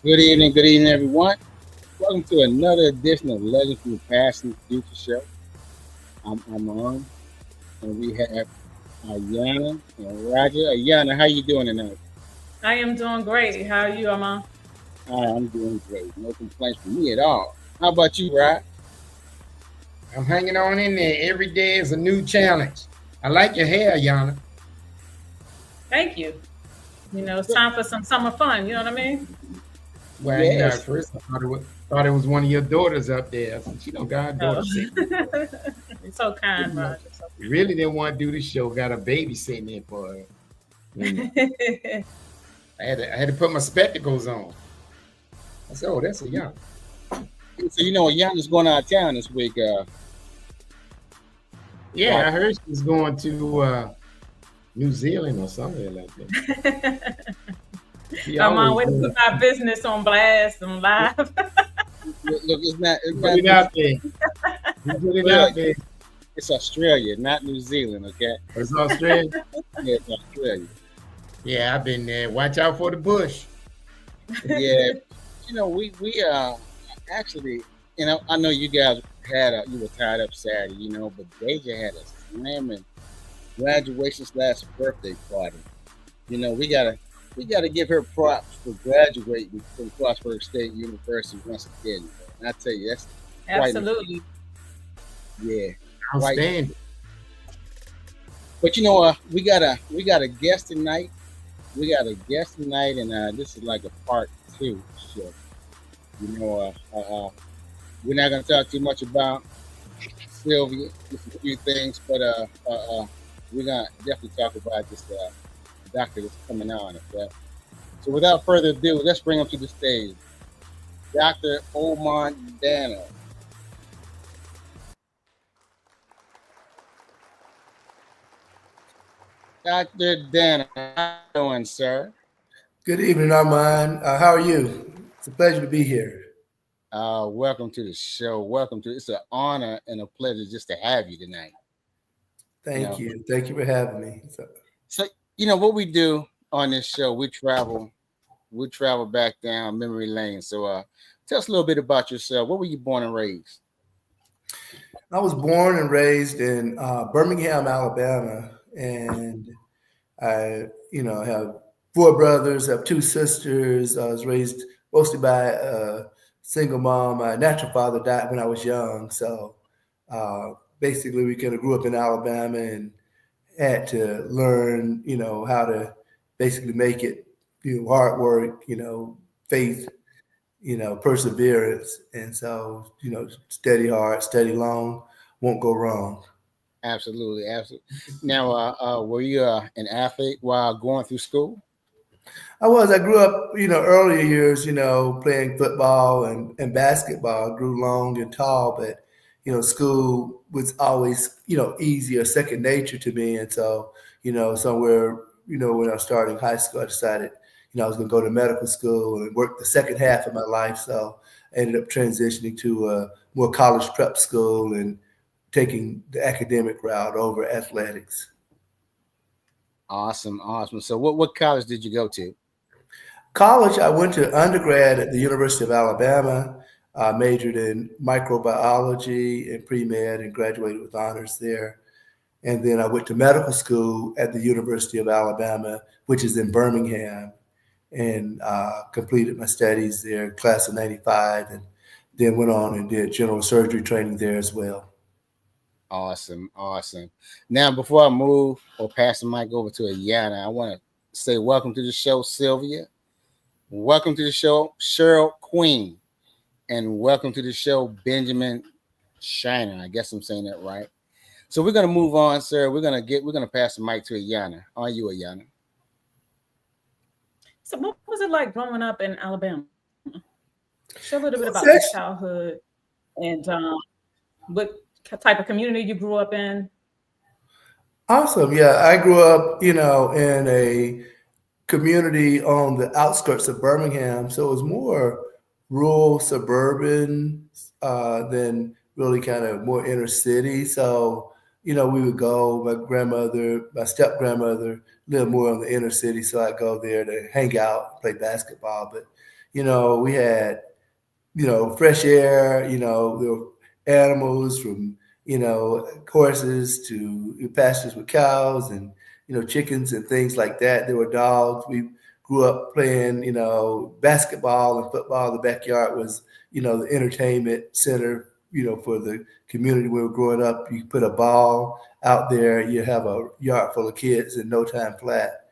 Good evening, everyone. Welcome to another edition of Legends from the Past and the Future show. I'm on, and we have Ayana and Roger. Ayana, how you doing tonight? I am doing great. How are you, Emma? I'm doing great. No complaints from me at all. How about you, Rod? I'm hanging on in there. Every day is a new challenge. I like your hair, Yana. Thank you. It's time for some summer fun. You know what I mean? Well, at Yes. first I thought it was one of your daughters up there. I said, got a daughter Oh. sitting. You're so kind, Roger. Really didn't want to do the show. Got a baby sitting there for her. I had to put my spectacles on. I said, oh, that's a young. So Ayana's going out of town this week. Yeah, I heard she's going to New Zealand or somewhere like that. Come on, way to put my business on blast and live. Look, it's not. Put it out there. Put it out there. It's Australia, not New Zealand. Okay. It's Australia. Yeah, it's Australia. Yeah, I've been there. Watch out for the bush. Yeah, we actually, I know you guys you were tied up Saturday, but Deja had a slamming graduation/birthday party. We gotta give her props for graduating from Frostburg State University once again. And I tell you, that's Absolutely. Yeah. Outstanding. But we got a guest tonight. We got a guest tonight, and this is like a part 2 show. We're not gonna talk too much about Sylvia, just a few things, but we're gonna definitely talk about this doctor that's coming on. Okay? So without further ado, let's bring him to the stage, Dr. Omar Danner. Dr. Danner, how you doing, sir? Good evening, Armand. How are you? It's a pleasure to be here. Welcome to the show. It's an honor and a pleasure just to have you tonight. Thank you. Thank you for having me. So what we do on this show, we travel back down memory lane. So tell us a little bit about yourself. Where were you born and raised? I was born and raised in Birmingham, Alabama, and I, have 4 brothers, have 2 sisters. I was raised mostly by a single mom. My natural father died when I was young, so basically we kind of grew up in Alabama and had to learn, how to basically make it, hard work, faith, perseverance. And so, steady hard, steady long, won't go wrong. Absolutely. Now, were you an athlete while going through school? I was. I grew up, earlier years, playing football and basketball. I grew long and tall, but, school was always, easy or second nature to me. And so, somewhere, when I was starting high school, I decided, I was going to go to medical school and work the second half of my life. So I ended up transitioning to a more college prep school and taking the academic route over athletics. Awesome. So what college did you go to? College, I went to undergrad at the University of Alabama, majored in microbiology and pre-med and graduated with honors there. And then I went to medical school at the University of Alabama, which is in Birmingham, and completed my studies there, class of 95, and then went on and did general surgery training there as well. Awesome. Now, before I move or pass the mic over to Ayana, I want to say welcome to the show, Sylvia. Welcome to the show, Cheryl Queen. And welcome to the show, Benjamin Shiner. I guess I'm saying that right. So we're gonna move on, sir. We're gonna pass the mic to Ayana. Are you, Ayana? So what was it like growing up in Alabama? Share a little bit about your childhood and what type of community you grew up in. Awesome. Yeah, I grew up, in a community on the outskirts of Birmingham. So it was more rural, suburban than really kind of more inner city. So, we would go, my step grandmother lived more on the inner city. So I'd go there to hang out, play basketball. But, We had, fresh air, there were animals from, horses to pastures with cows and, chickens and things like that. There were dogs. We grew up playing, basketball and football. The backyard was, the entertainment center, for the community. We were growing up. You put a ball out there, you have a yard full of kids in no time flat.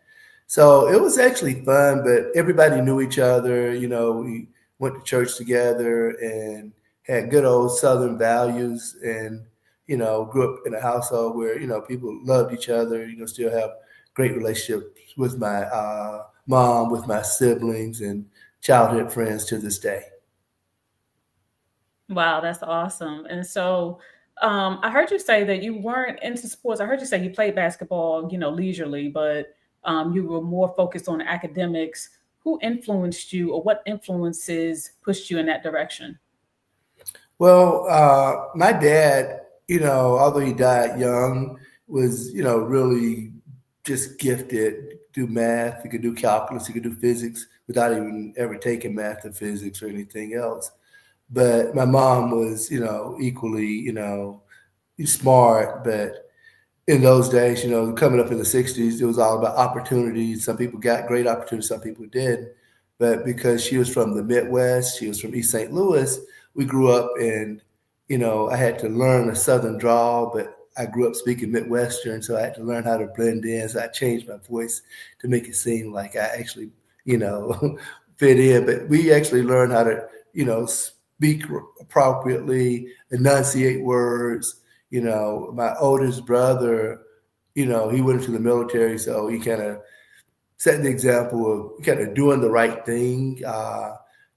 So it was actually fun, but everybody knew each other. We went to church together and had good old Southern values, and grew up in a household where people loved each other. Still have great relationships with my mom, with my siblings, and childhood friends to this day. Wow, that's awesome. And so I heard you say that you weren't into sports. I heard you say you played basketball, leisurely, but you were more focused on academics. Who influenced you, or what influences pushed you in that direction? Well, my dad, although he died young, was, really just gifted, do math. He could do calculus, he could do physics without even ever taking math or physics or anything else. But my mom was, equally, smart. But in those days, coming up in the 60s, it was all about opportunities. Some people got great opportunities, some people did. But because she was from the Midwest, she was from East St. Louis, we grew up and, I had to learn a Southern drawl, but I grew up speaking Midwestern, so I had to learn how to blend in. So I changed my voice to make it seem like I actually, fit in. But we actually learned how to, speak appropriately, enunciate words. My oldest brother, he went into the military, so he kind of set the example of kind of doing the right thing,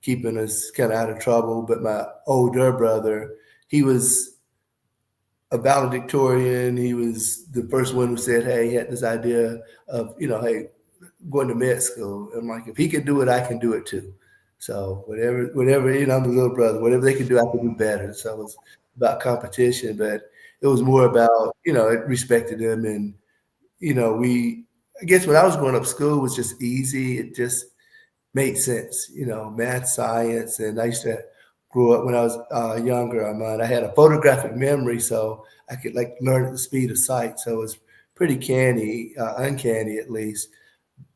keeping us kind of out of trouble. But my older brother, he was a valedictorian. He was the first one who said, hey, he had this idea of, hey, going to med school. I'm like, if he could do it, I can do it too. So whatever, I'm the little brother, whatever they can do, I can do better. So it was about competition, but it was more about, it respected him. And, I guess when I was growing up, school was just easy. It just made sense, math, science. And I used to grow up when I was younger. I had a photographic memory, so I could learn at the speed of sight. So it was pretty uncanny at least.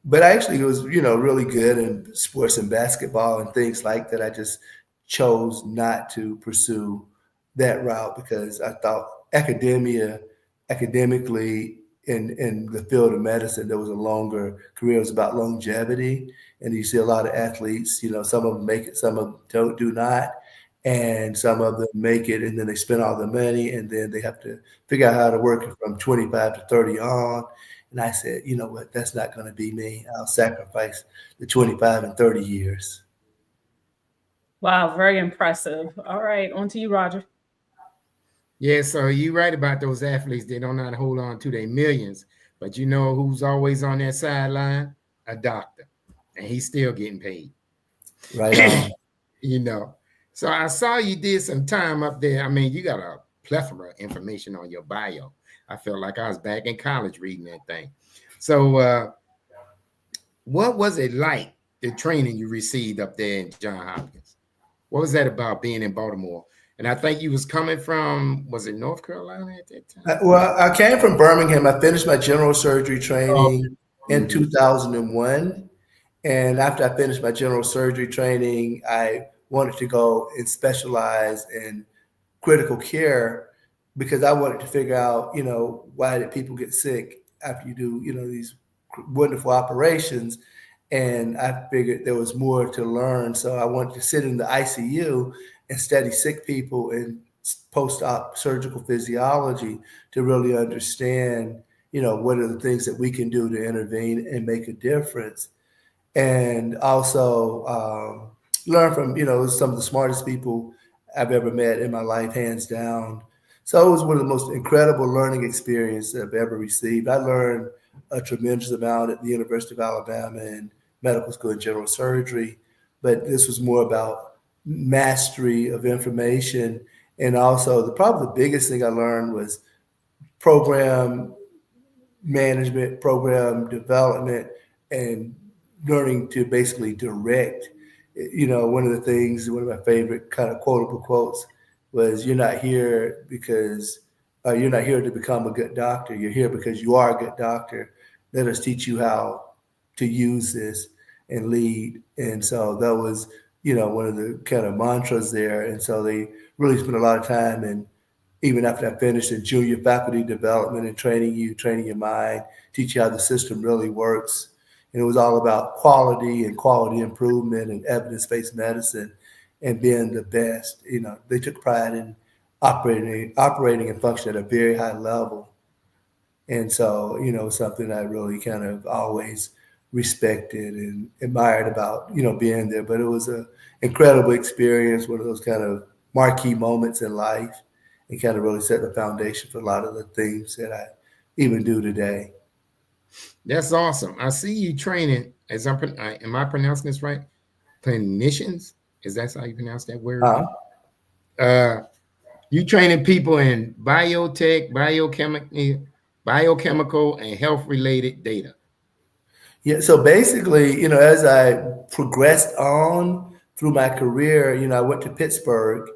But I actually was, really good in sports and basketball and things like that. I just chose not to pursue that route because I thought academically in the field of medicine, there was a longer career. It was about longevity. And you see a lot of athletes, some of them make it, some of them do not. And some of them make it and then they spend all the money and then they have to figure out how to work it from 25 to 30 on. And I said, you know what, that's not going to be me. I'll sacrifice the 25 and 30 years. Wow, very impressive. All right, on to you, Roger. Yeah, so you're right about those athletes. They don't know how to hold on to their millions. But you know who's always on that sideline? A doctor. And he's still getting paid. Right on. So I saw you did some time up there. I mean, you got a plethora of information on your bio. I felt like I was back in college reading that thing. So what was it like, the training you received up there in Johns Hopkins? What was that about being in Baltimore? And I think you was coming from, was it North Carolina at that time? Well, I came from Birmingham. I finished my general surgery training in 2001. And after I finished my general surgery training, I wanted to go and specialize in critical care because I wanted to figure out, why did people get sick after you do, these wonderful operations. And I figured there was more to learn. So I wanted to sit in the ICU and study sick people and post-op surgical physiology to really understand, what are the things that we can do to intervene and make a difference. And also learn from, some of the smartest people I've ever met in my life, hands down. So it was one of the most incredible learning experiences I've ever received. I learned a tremendous amount at the University of Alabama in medical school and general surgery, but this was more about mastery of information. And also probably the biggest thing I learned was program management, program development, and learning to basically direct one of the things, one of my favorite kind of quotable quotes was, "You're not here because you're not here to become a good doctor. You're here because you are a good doctor. Let us teach you how to use this and lead." And so that was, one of the kind of mantras there. And so they really spent a lot of time, and even after I finished in junior faculty development and training your mind, teach you how the system really works. And it was all about quality and quality improvement and evidence-based medicine and being the best. They took pride in operating and functioning at a very high level. And so, something I really kind of always respected and admired about, being there. But it was an incredible experience, one of those kind of marquee moments in life, and kind of really set the foundation for a lot of the things that I even do today. That's awesome. I see you training, am I pronouncing this right? Clinicians? Is that how you pronounce that word? You training people in biotech, biochemical, and health-related data. Yeah, so basically, as I progressed on through my career, I went to Pittsburgh.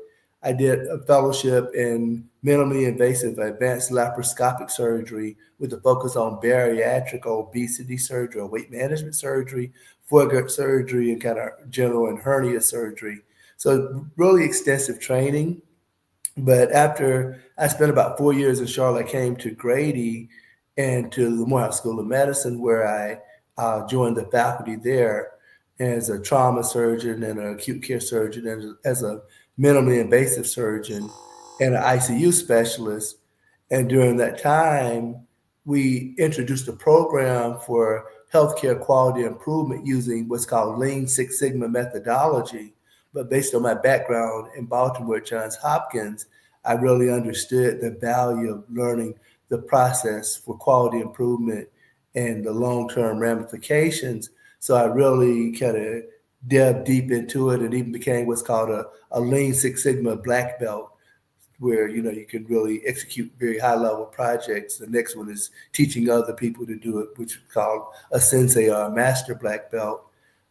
I did a fellowship in minimally invasive advanced laparoscopic surgery with a focus on bariatric obesity surgery or weight management surgery, foregut surgery, and kind of general and hernia surgery. So really extensive training. But after I spent about 4 years in Charlotte, I came to Grady and to the Morehouse School of Medicine, where I joined the faculty there as a trauma surgeon and an acute care surgeon, and as a minimally invasive surgeon and an ICU specialist. And during that time, we introduced a program for healthcare quality improvement using what's called Lean Six Sigma methodology. But based on my background in Baltimore at Johns Hopkins, I really understood the value of learning the process for quality improvement and the long-term ramifications. So I really kind of delved deep into it and even became what's called a Lean Six Sigma black belt, where you can really execute very high-level projects. The next one is teaching other people to do it, which is called a sensei or a master black belt.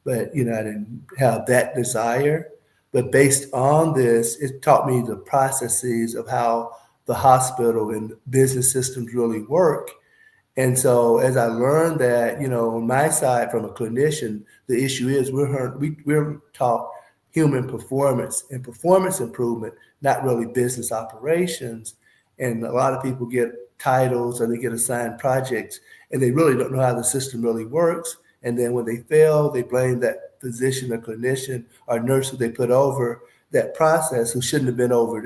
But I didn't have that desire. But based on this, it taught me the processes of how the hospital and business systems really work. And so as I learned that, on my side from a clinician, the issue is we're taught human performance and performance improvement, not really business operations. And a lot of people get titles or they get assigned projects and they really don't know how the system really works. And then when they fail, they blame that physician or clinician or nurse who they put over that process, who shouldn't have been over it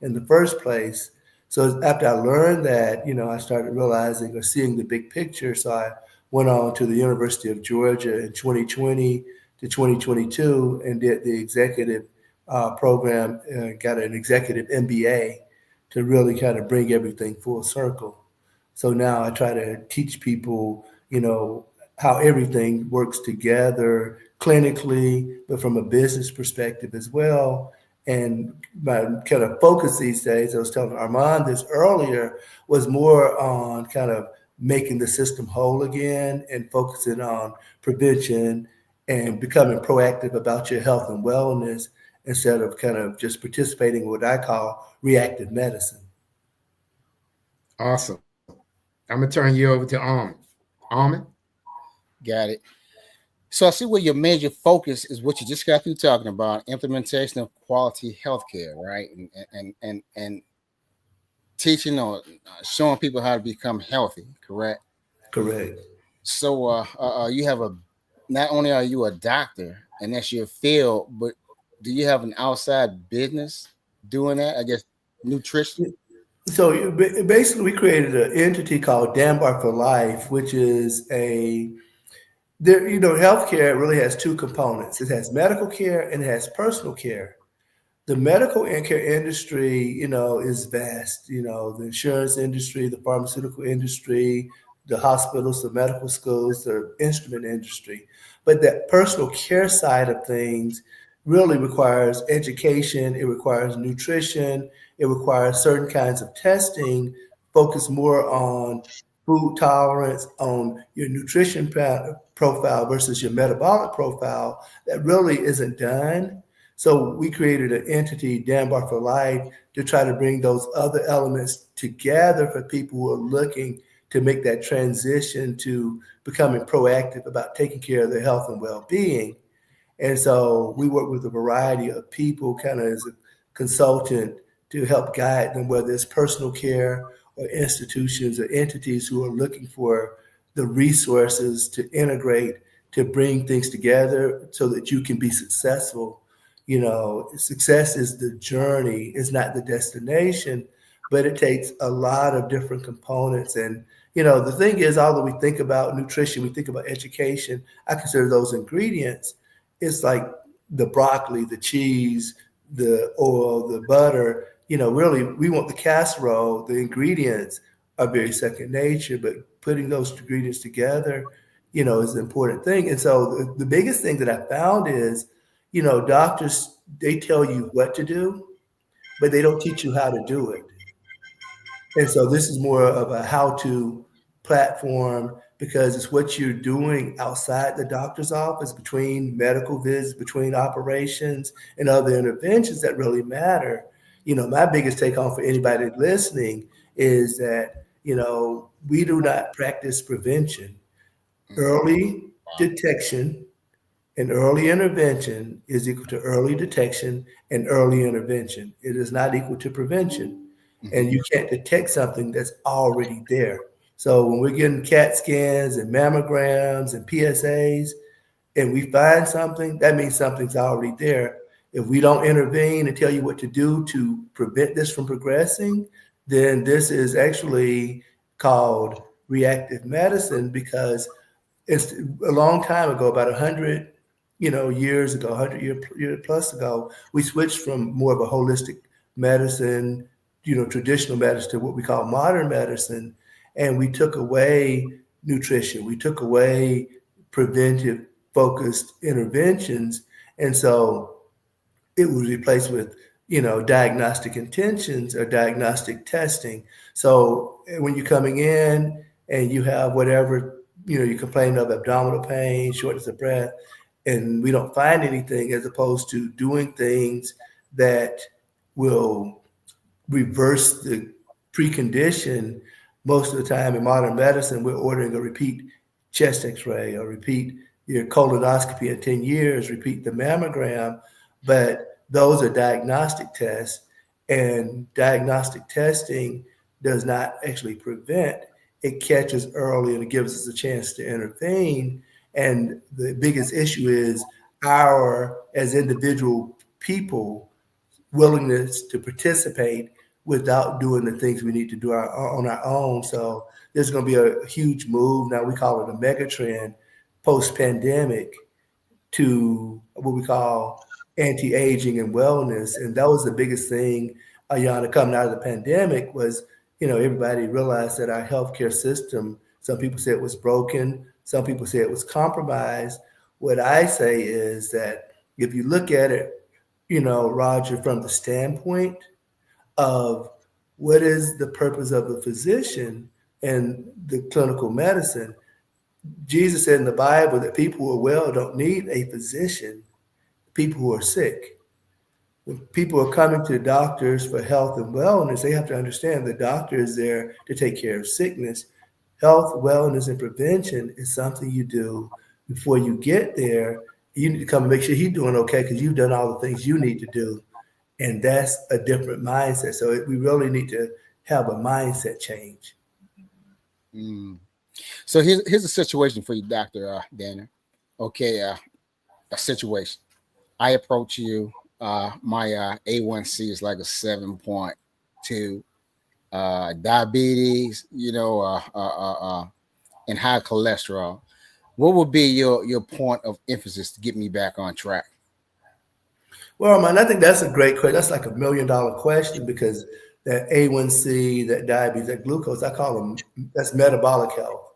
in the first place. So after I learned that, I started realizing or seeing the big picture. So I went on to the University of Georgia in 2020 to 2022 and did the executive program, got an executive MBA to really kind of bring everything full circle. So now I try to teach people, how everything works together clinically, but from a business perspective as well. And my kind of focus these days, I was telling Armand this earlier, was more on kind of making the system whole again and focusing on prevention and becoming proactive about your health and wellness instead of kind of just participating in what I call reactive medicine. Awesome. I'm going to turn you over to Armin. Armin? Got it. So I see where your major focus is what you just got through talking about, implementation of quality healthcare, right? And teaching or showing people how to become healthy, correct? Correct. So you have not only are you a doctor and that's your field, but do you have an outside business doing that? I guess nutrition. So basically we created an entity called Danbar for Life, which is healthcare really has two components. It has medical care and it has personal care. The medical care industry, is vast. The insurance industry, the pharmaceutical industry, the hospitals, the medical schools, the instrument industry. But that personal care side of things really requires education. It requires nutrition. It requires certain kinds of testing, focus more on food tolerance, on your nutrition profile versus your metabolic profile, that really isn't done. So we created an entity, Danbar for Life, to try to bring those other elements together for people who are looking to make that transition to becoming proactive about taking care of their health and well-being. And so we work with a variety of people kind of as a consultant to help guide them, whether it's personal care or institutions or entities who are looking for the resources to integrate, to bring things together so that you can be successful. You know, success is the journey, it's not the destination, but it takes a lot of different components. And, you know, the thing is, although we think about nutrition, we think about education, I consider those ingredients. It's like the broccoli, the cheese, the oil, the butter. You know, really, we want the casserole. The ingredients are very second nature, but putting those ingredients together, you know, is an important thing. And so the biggest thing that I found is, you know, doctors, they tell you what to do, but they don't teach you how to do it. And so this is more of a how-to platform because it's what you're doing outside the doctor's office, between medical visits, between operations and other interventions that really matter. You know, my biggest take home for anybody listening is that, you know, we do not practice prevention. Early detection and early intervention is equal to early detection and early intervention. It is not equal to prevention. And you can't detect something that's already there. So when we're getting CAT scans and mammograms and PSAs, and we find something, that means something's already there. If we don't intervene and tell you what to do to prevent this from progressing, then this is actually called reactive medicine, because it's a long time ago, about 100, years ago, 100 year plus ago, we switched from more of a holistic medicine, traditional medicine, to what we call modern medicine. And we took away nutrition. We took away preventive focused interventions. And so it was replaced with, diagnostic intentions or diagnostic testing. So when you're coming in and you have whatever, you complain of, abdominal pain, shortness of breath, and we don't find anything, as opposed to doing things that will reverse the precondition. Most of the time in modern medicine, we're ordering a repeat chest x-ray or repeat your colonoscopy in 10 years, repeat the mammogram, but those are diagnostic tests, and diagnostic testing does not actually prevent. It catches early and it gives us a chance to intervene. And the biggest issue is our, as individual people, willingness to participate without doing the things we need to do on our own. So there's going to be a huge move. Now we call it a mega trend post-pandemic to what we call anti-aging and wellness. And that was the biggest thing, Ayana, coming out of the pandemic was, everybody realized that our healthcare system, some people say it was broken, some people say it was compromised. What I say is that if you look at it, Roger, from the standpoint of what is the purpose of the physician and the clinical medicine, Jesus said in the Bible that people who are well don't need a physician, people who are sick. When people are coming to doctors for health and wellness, they have to understand the doctor is there to take care of sickness. Health, wellness, and prevention is something you do before you get there. You need to come and make sure he's doing okay because you've done all the things you need to do. And that's a different mindset. So we really need to have a mindset change. So here's a situation for you, Dr. Danner. Okay, a situation. I approach you. My A1C is like a 7.2. Diabetes, and high cholesterol. What would be your point of emphasis to get me back on track? Well, man, I think that's a great question. That's like $1 million question, because that A1C, that diabetes, that glucose, I call them, that's metabolic health.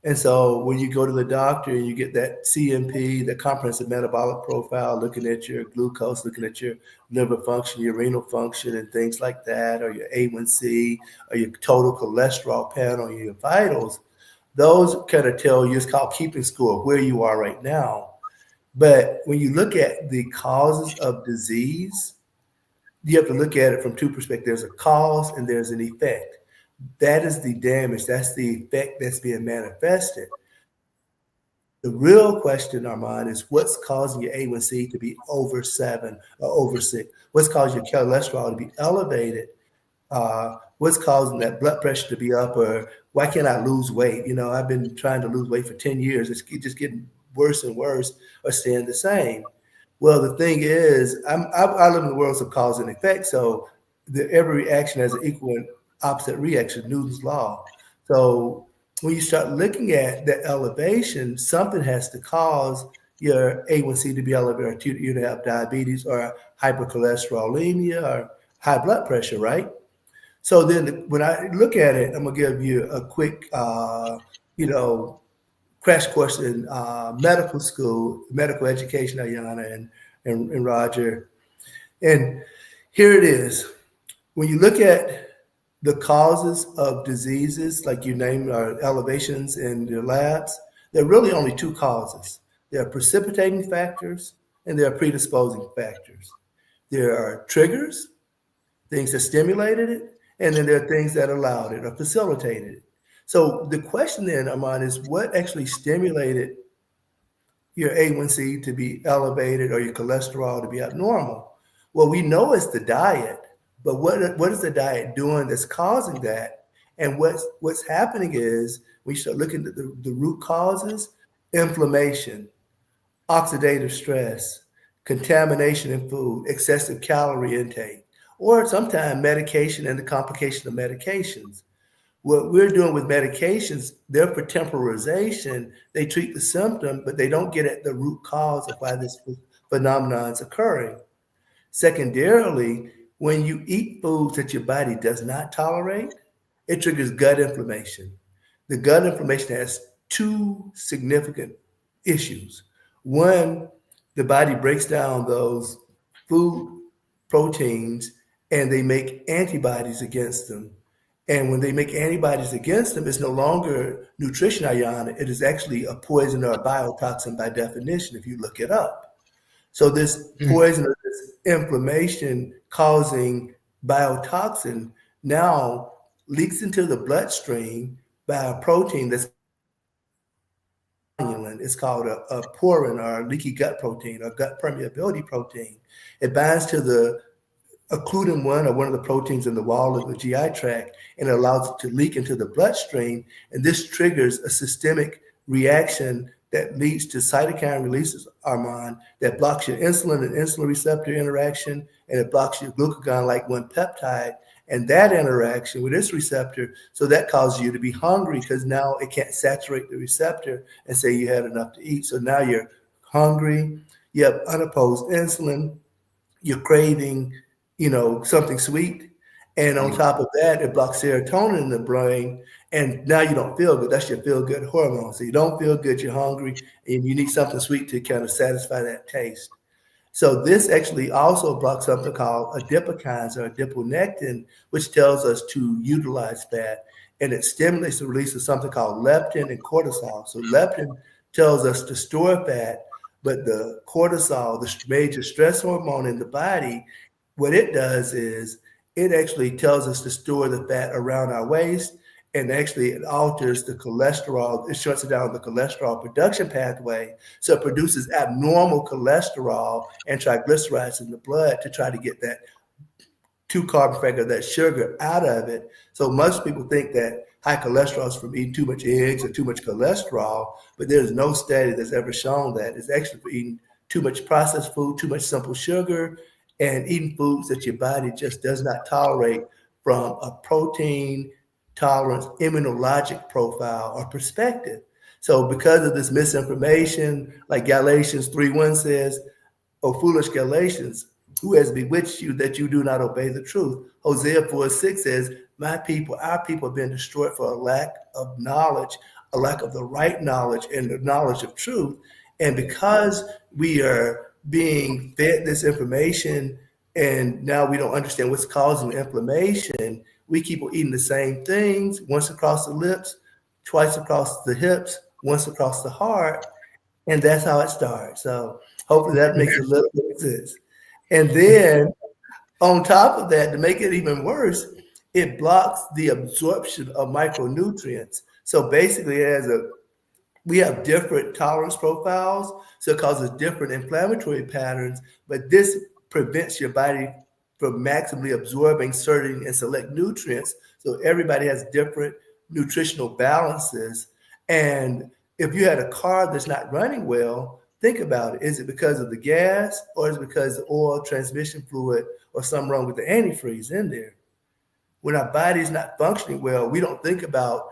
And so when you go to the doctor and you get that CMP, the comprehensive metabolic profile, looking at your glucose, looking at your liver function, your renal function, and things like that, or your A1C, or your total cholesterol panel, your vitals, those kind of tell you, it's called keeping score of where you are right now. But when you look at the causes of disease, you have to look at it from two perspectives. There's a cause and there's an effect. That is the damage. That's the effect that's being manifested. The real question, Armand, is what's causing your A1C to be over 7 or over 6? What's causing your cholesterol to be elevated? What's causing that blood pressure to be up? Or why can't I lose weight? You know, I've been trying to lose weight for 10 years. It's just getting worse and worse or staying the same. Well, the thing is, I live in the world of cause and effect. So every reaction has an equal and opposite reaction, Newton's law. So when you start looking at the elevation, something has to cause your A1C to be elevated, or you to have diabetes or hypercholesterolemia or high blood pressure, right? So then when I look at it, I'm going to give you a quick, crash course in medical school, medical education, Ayana and Roger. And here it is. When you look at the causes of diseases, like you named our elevations in your labs, there are really only two causes. There are precipitating factors and there are predisposing factors. There are triggers, things that stimulated it, and then there are things that allowed it or facilitated it. So the question then, Armand, is what actually stimulated your A1C to be elevated or your cholesterol to be abnormal? Well, we know it's the diet, but what is the diet doing that's causing that? And what's happening is we start looking at the root causes: inflammation, oxidative stress, contamination in food, excessive calorie intake, or sometimes medication and the complication of medications. What we're doing with medications, they're for temporization. They treat the symptom, but they don't get at the root cause of why this phenomenon is occurring. Secondarily, when you eat foods that your body does not tolerate, it triggers gut inflammation. The gut inflammation has two significant issues. One, the body breaks down those food proteins and they make antibodies against them. And when they make antibodies against them, it's no longer nutrition, Ayana. It is actually a poison or a biotoxin by definition, if you look it up. So this poison or this inflammation causing biotoxin now leaks into the bloodstream by a protein that's it's called a porin or leaky gut protein or gut permeability protein. It binds to the occludin 1 or one of the proteins in the wall of the GI tract, and it allows it to leak into the bloodstream. And this triggers a systemic reaction that leads to cytokine releases, Armand, that blocks your insulin and insulin receptor interaction, and it blocks your glucagon-like 1 peptide. And that interaction with this receptor, so that causes you to be hungry because now it can't saturate the receptor and say you had enough to eat. So now you're hungry, you have unopposed insulin, you're craving something sweet. And on top of that, it blocks serotonin in the brain. And now you don't feel good. That's your feel good hormone. So you don't feel good, you're hungry, and you need something sweet to kind of satisfy that taste. So this actually also blocks something called adipokines or adiponectin, which tells us to utilize fat. And it stimulates the release of something called leptin and cortisol. So leptin tells us to store fat, but the cortisol, the major stress hormone in the body, what it does is it actually tells us to store the fat around our waist, and actually it alters the cholesterol. It shuts down the cholesterol production pathway. So it produces abnormal cholesterol and triglycerides in the blood to try to get that 2-carbon factor, that sugar out of it. So most people think that high cholesterol is from eating too much eggs or too much cholesterol, but there's no study that's ever shown that. It's actually for eating too much processed food, too much simple sugar, and eating foods that your body just does not tolerate from a protein tolerance, immunologic profile or perspective. So because of this misinformation, like Galatians 3:1 says, "O foolish Galatians, who has bewitched you that you do not obey the truth?" Hosea 4:6 says, "My people, our people have been destroyed for a lack of knowledge a lack of the right knowledge and the knowledge of truth. And because we are being fed this information and now we don't understand what's causing inflammation, we keep on eating the same things, once across the lips, twice across the hips, once across the heart, and that's how it starts. So hopefully that makes a little bit of sense. And then on top of that, to make it even worse, it blocks the absorption of micronutrients. So basically, we have different tolerance profiles, so it causes different inflammatory patterns, but this prevents your body from maximally absorbing certain and select nutrients. So everybody has different nutritional balances. And if you had a car that's not running well, think about it. Is it because of the gas, or is it because the oil, transmission fluid, or something wrong with the antifreeze in there? When our body's not functioning well, we don't think about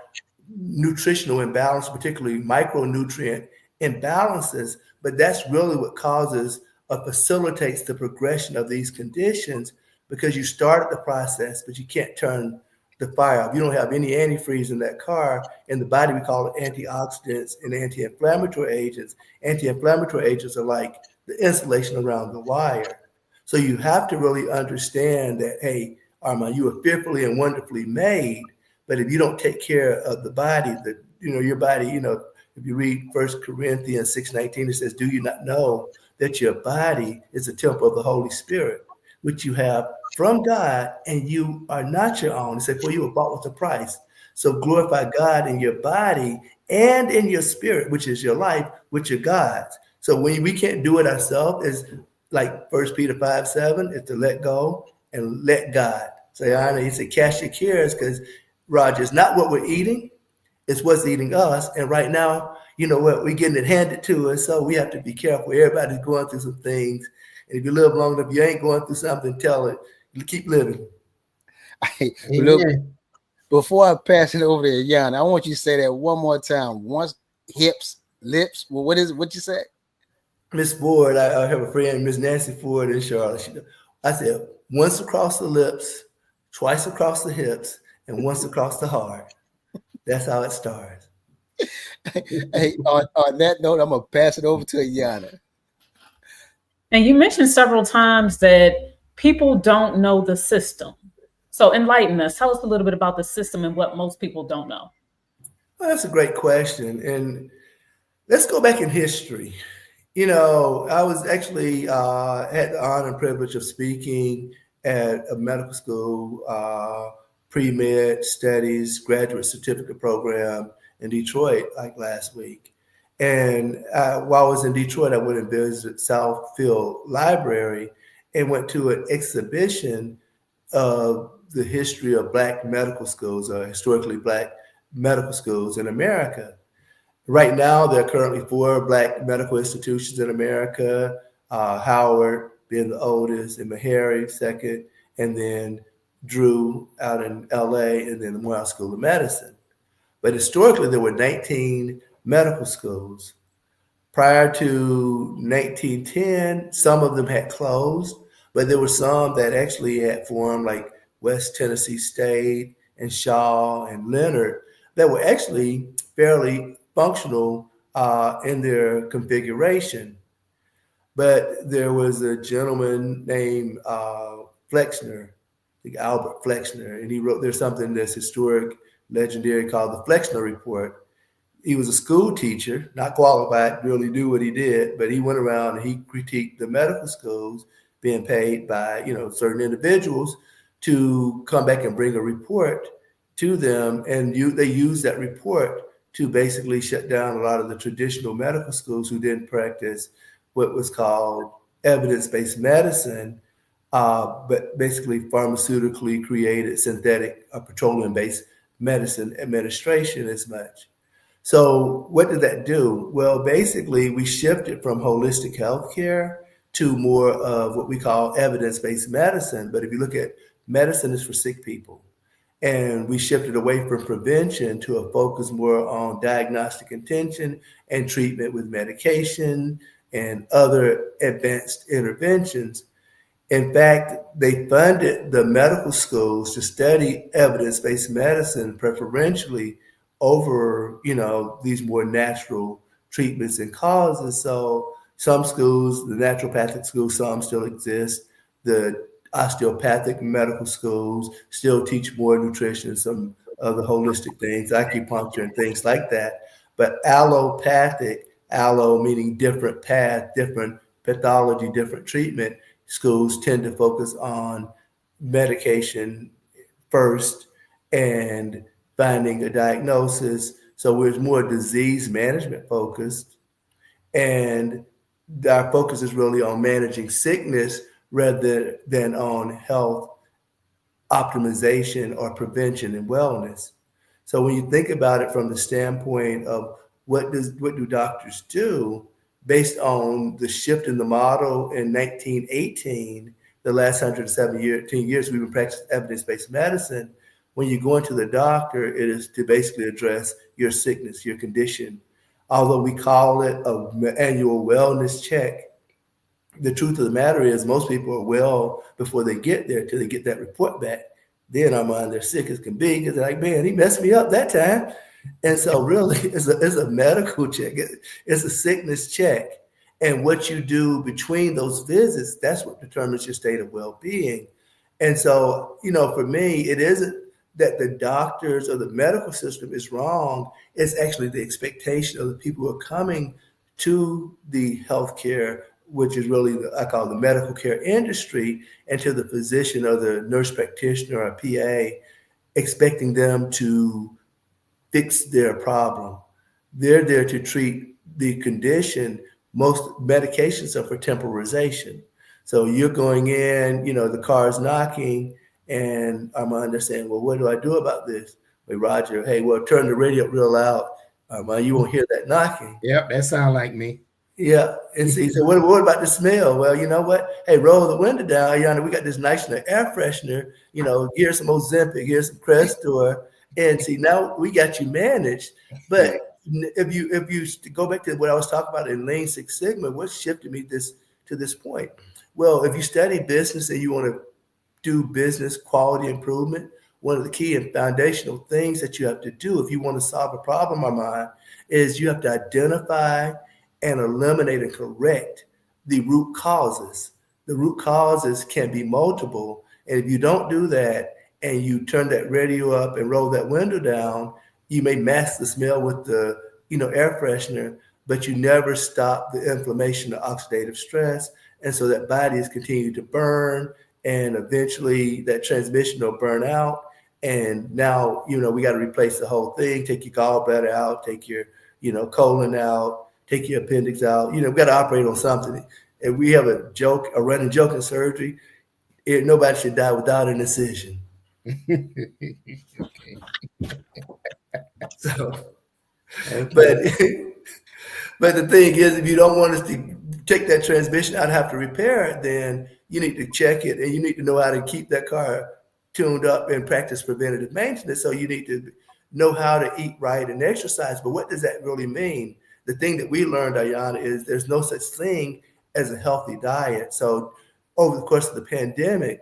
nutritional imbalance, particularly micronutrient imbalances, but that's really what causes or facilitates the progression of these conditions, because you started the process, but you can't turn the fire off. You don't have any antifreeze in that car. In the body, we call it antioxidants and anti-inflammatory agents. Anti-inflammatory agents are like the insulation around the wire. So you have to really understand that, hey, Armand, you are fearfully and wonderfully made. But if you don't take care of the body, your body, if you read 1 Corinthians 6:19, it says, do you not know that your body is a temple of the Holy Spirit, which you have from God, and you are not your own? It said, for you were bought with a price. So glorify God in your body and in your spirit, which is your life, which are God's. So when we can't do it ourselves, it's like 1 Peter 5:7, is to let go and let God. So he said, cast your cares, because Roger, it's not what we're eating, it's what's eating us. And right now, you know what, we're getting it handed to us. So we have to be careful. Everybody's going through some things. And if you live long enough, you ain't going through something, tell it. You keep living. Look, before I pass it over to Jan, I want you to say that one more time. Once, hips, lips. Well, what you say? Miss Ford, I have a friend, Miss Nancy Ford in Charlotte. I said, once across the lips, twice across the hips, and once across the heart. That's how it starts. Hey, on that note, I'm going to pass it over to Yana. And you mentioned several times that people don't know the system. So enlighten us. Tell us a little bit about the system and what most people don't know. Well, that's a great question. And let's go back in history. I was actually had the honor and privilege of speaking at a medical school, pre-med studies, graduate certificate program in Detroit, like last week. And while I was in Detroit, I went and visited Southfield Library and went to an exhibition of the history of Black medical schools, or historically Black medical schools in America. Right now, there are currently 4 Black medical institutions in America, Howard being the oldest, and Meharry second, and then Drew out in LA, and then the Morehouse School of Medicine. But historically, there were 19 medical schools. Prior to 1910, some of them had closed, but there were some that actually had formed, like West Tennessee State and Shaw and Leonard, that were actually fairly functional in their configuration. But there was a gentleman named Flexner, Albert Flexner, and he wrote, there's something that's historic, legendary, called the Flexner Report. He was a school teacher, not qualified, really do what he did, but he went around and he critiqued the medical schools being paid by, certain individuals to come back and bring a report to them. And they used that report to basically shut down a lot of the traditional medical schools who didn't practice what was called evidence-based medicine, but basically pharmaceutically created synthetic petroleum-based medicine administration as much. So what did that do? Well, basically, we shifted from holistic healthcare to more of what we call evidence-based medicine. But if you look at medicine, is for sick people. And we shifted away from prevention to a focus more on diagnostic intention and treatment with medication and other advanced interventions. In fact, they funded the medical schools to study evidence-based medicine preferentially over, these more natural treatments and causes. So some schools, the naturopathic schools, some still exist. The osteopathic medical schools still teach more nutrition, some of the holistic things, acupuncture and things like that. But allopathic, allo meaning different path, different pathology, different treatment, schools tend to focus on medication first and finding a diagnosis. So we're more disease management focused. And our focus is really on managing sickness rather than on health optimization or prevention and wellness. So when you think about it from the standpoint of what do doctors do based on the shift in the model in 1918, the last 117 years we've been practicing evidence-based medicine. When you go into the doctor, it is to basically address your sickness, your condition. Although we call it an annual wellness check, the truth of the matter is most people are well before they get there till they get that report back. Then I'm on they're sick as can be because they're like, man, he messed me up that time. And so really it's a medical check. It's a sickness check. And what you do between those visits, that's what determines your state of well-being. And so, for me, it isn't that the doctors or the medical system is wrong. It's actually the expectation of the people who are coming to the healthcare, which is really I call the medical care industry, and to the physician or the nurse practitioner or PA, expecting them to fix their problem. They're there to treat the condition. Most medications are for temporization. So you're going in, the car's knocking, and I'm saying, well, what do I do about this? Hey, Roger, hey, well, turn the radio up real loud. You won't hear that knocking. Yep, that sounds like me. Yeah. And see, so what about the smell? Well, you know what? Hey, roll the window down. We got this nice air freshener. Here's some Ozempic, here's some Crestor. And see, now we got you managed. But if you go back to what I was talking about in Lean Six Sigma, what shifted me to this point? Well, if you study business and you want to do business quality improvement, one of the key and foundational things that you have to do if you want to solve a problem of mine is you have to identify and eliminate and correct the root causes. The root causes can be multiple. And if you don't do that and you turn that radio up and roll that window down, you may mask the smell with the air freshener, but you never stop the inflammation or oxidative stress. And so that body is continuing to burn, and eventually that transmission will burn out. And now, we got to replace the whole thing, take your gallbladder out, take your, colon out, take your appendix out. We got to operate on something. And we have a running joke in surgery. Nobody should die without an incision. Okay. So, but the thing is, if you don't want us to take that transmission out and have to repair it, then you need to check it, and you need to know how to keep that car tuned up and practice preventative maintenance. So you need to know how to eat right and exercise. But what does that really mean? The thing that we learned, Ayana, is there's no such thing as a healthy diet. So over the course of the pandemic,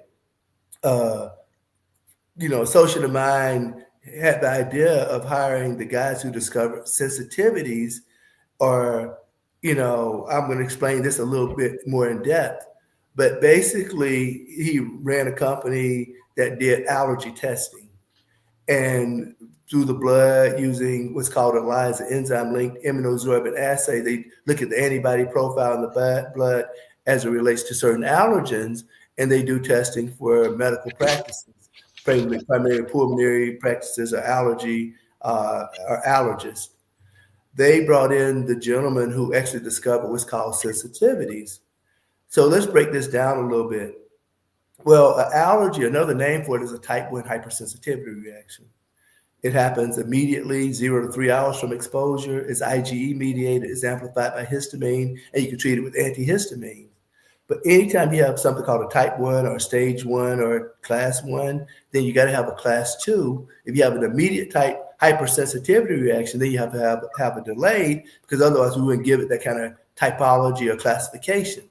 associate of mine had the idea of hiring the guys who discovered sensitivities, or, I'm going to explain this a little bit more in depth. But basically, he ran a company that did allergy testing. And through the blood, using what's called ELISA, enzyme-linked immunosorbent assay, they look at the antibody profile in the blood as it relates to certain allergens, and they do testing for medical practices, primarily pulmonary practices or allergy or allergists. They brought in the gentleman who actually discovered what's called sensitivities. So let's break this down a little bit. Well, an allergy, another name for it, is a type 1 hypersensitivity reaction. It happens immediately, 0 to 3 hours from exposure. It's IgE mediated, it's amplified by histamine, and you can treat it with antihistamine. But anytime you have something called a type 1 or stage 1 or class 1, then you got to have a class 2. If you have an immediate type hypersensitivity reaction, then you have to have a delayed, because otherwise we wouldn't give it that kind of typology or classification.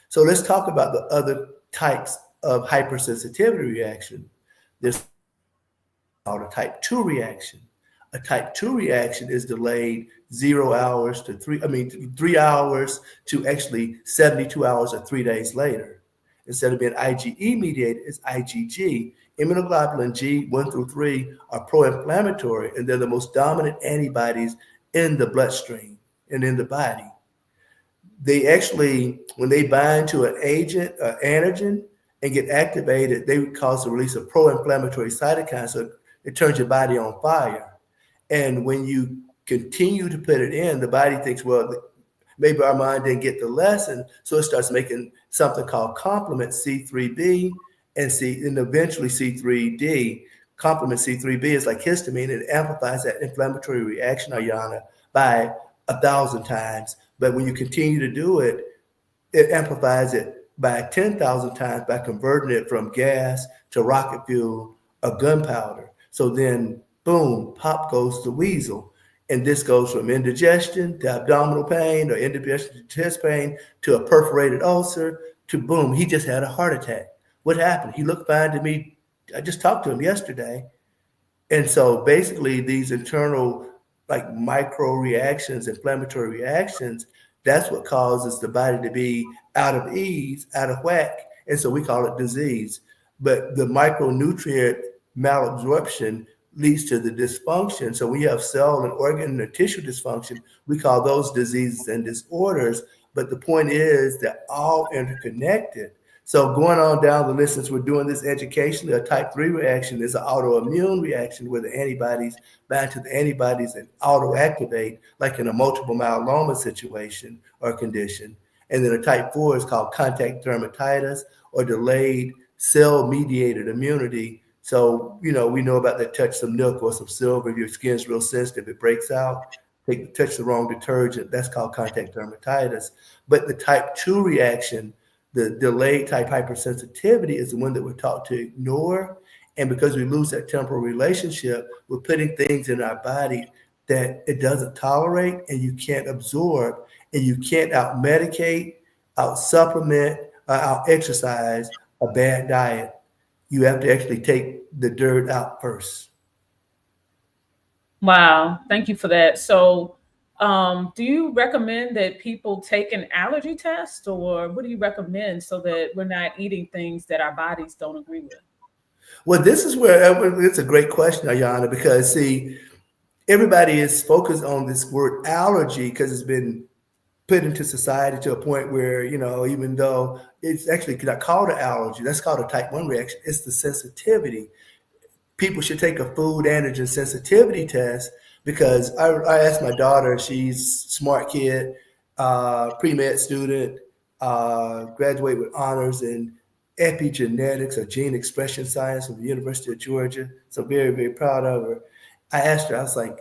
So let's talk about the other types of hypersensitivity reaction. There's called a type 2 reaction. A type 2 reaction is delayed 0 hours to 3 hours to actually 72 hours or 3 days later. Instead of being IgE mediated, it's IgG. Immunoglobulin G 1 through 3 are pro-inflammatory, and they're the most dominant antibodies in the bloodstream and in the body. They actually, when they bind to an agent, an antigen, and get activated, they cause the release of pro-inflammatory cytokines. So it turns your body on fire. And when you continue to put it in, the body thinks, well, maybe our mind didn't get the lesson. So it starts making something called complement C3b and eventually C3d. Complement C3b is like histamine. It amplifies that inflammatory reaction, Ayana, by 1,000 times. But when you continue to do it, it amplifies it by 10,000 times by converting it from gas to rocket fuel or gunpowder. So then, boom, pop goes the weasel. And this goes from indigestion to abdominal pain or indigestion to chest pain to a perforated ulcer to boom, he just had a heart attack. What happened? He looked fine to me. I just talked to him yesterday. And so basically these internal like micro reactions, inflammatory reactions, that's what causes the body to be out of ease, out of whack. And so we call it disease. But the micronutrient malabsorption leads to the dysfunction. So we have cell and organ and tissue dysfunction. We call those diseases and disorders. But the point is they're all interconnected. So going on down the list, since we're doing this education, a type 3 reaction is an autoimmune reaction where the antibodies bind to the antibodies and auto-activate, like in a multiple myeloma situation or condition. And then a type 4 is called contact dermatitis or delayed cell-mediated immunity. So, we know about that touch some milk or some silver. If your skin's real sensitive, it breaks out. Touch the wrong detergent. That's called contact dermatitis. But the type 2 reaction, the delayed type hypersensitivity, is the one that we're taught to ignore. And because we lose that temporal relationship, we're putting things in our body that it doesn't tolerate and you can't absorb, and you can't out-medicate, out-supplement, out-exercise a bad diet. You have to actually take the dirt out first. Wow, thank you for that. So do you recommend that people take an allergy test, or what do you recommend so that we're not eating things that our bodies don't agree with? Well, this is where it's a great question, Ayana, because see, everybody is focused on this word allergy because it's been put into society to a point where, even though it's actually not called an allergy, that's called a type 1 reaction. It's the sensitivity. People should take a food antigen sensitivity test because I asked my daughter, she's a smart kid, pre-med student, graduated with honors in epigenetics or gene expression science from the University of Georgia. So very, very proud of her. I asked her, I was like,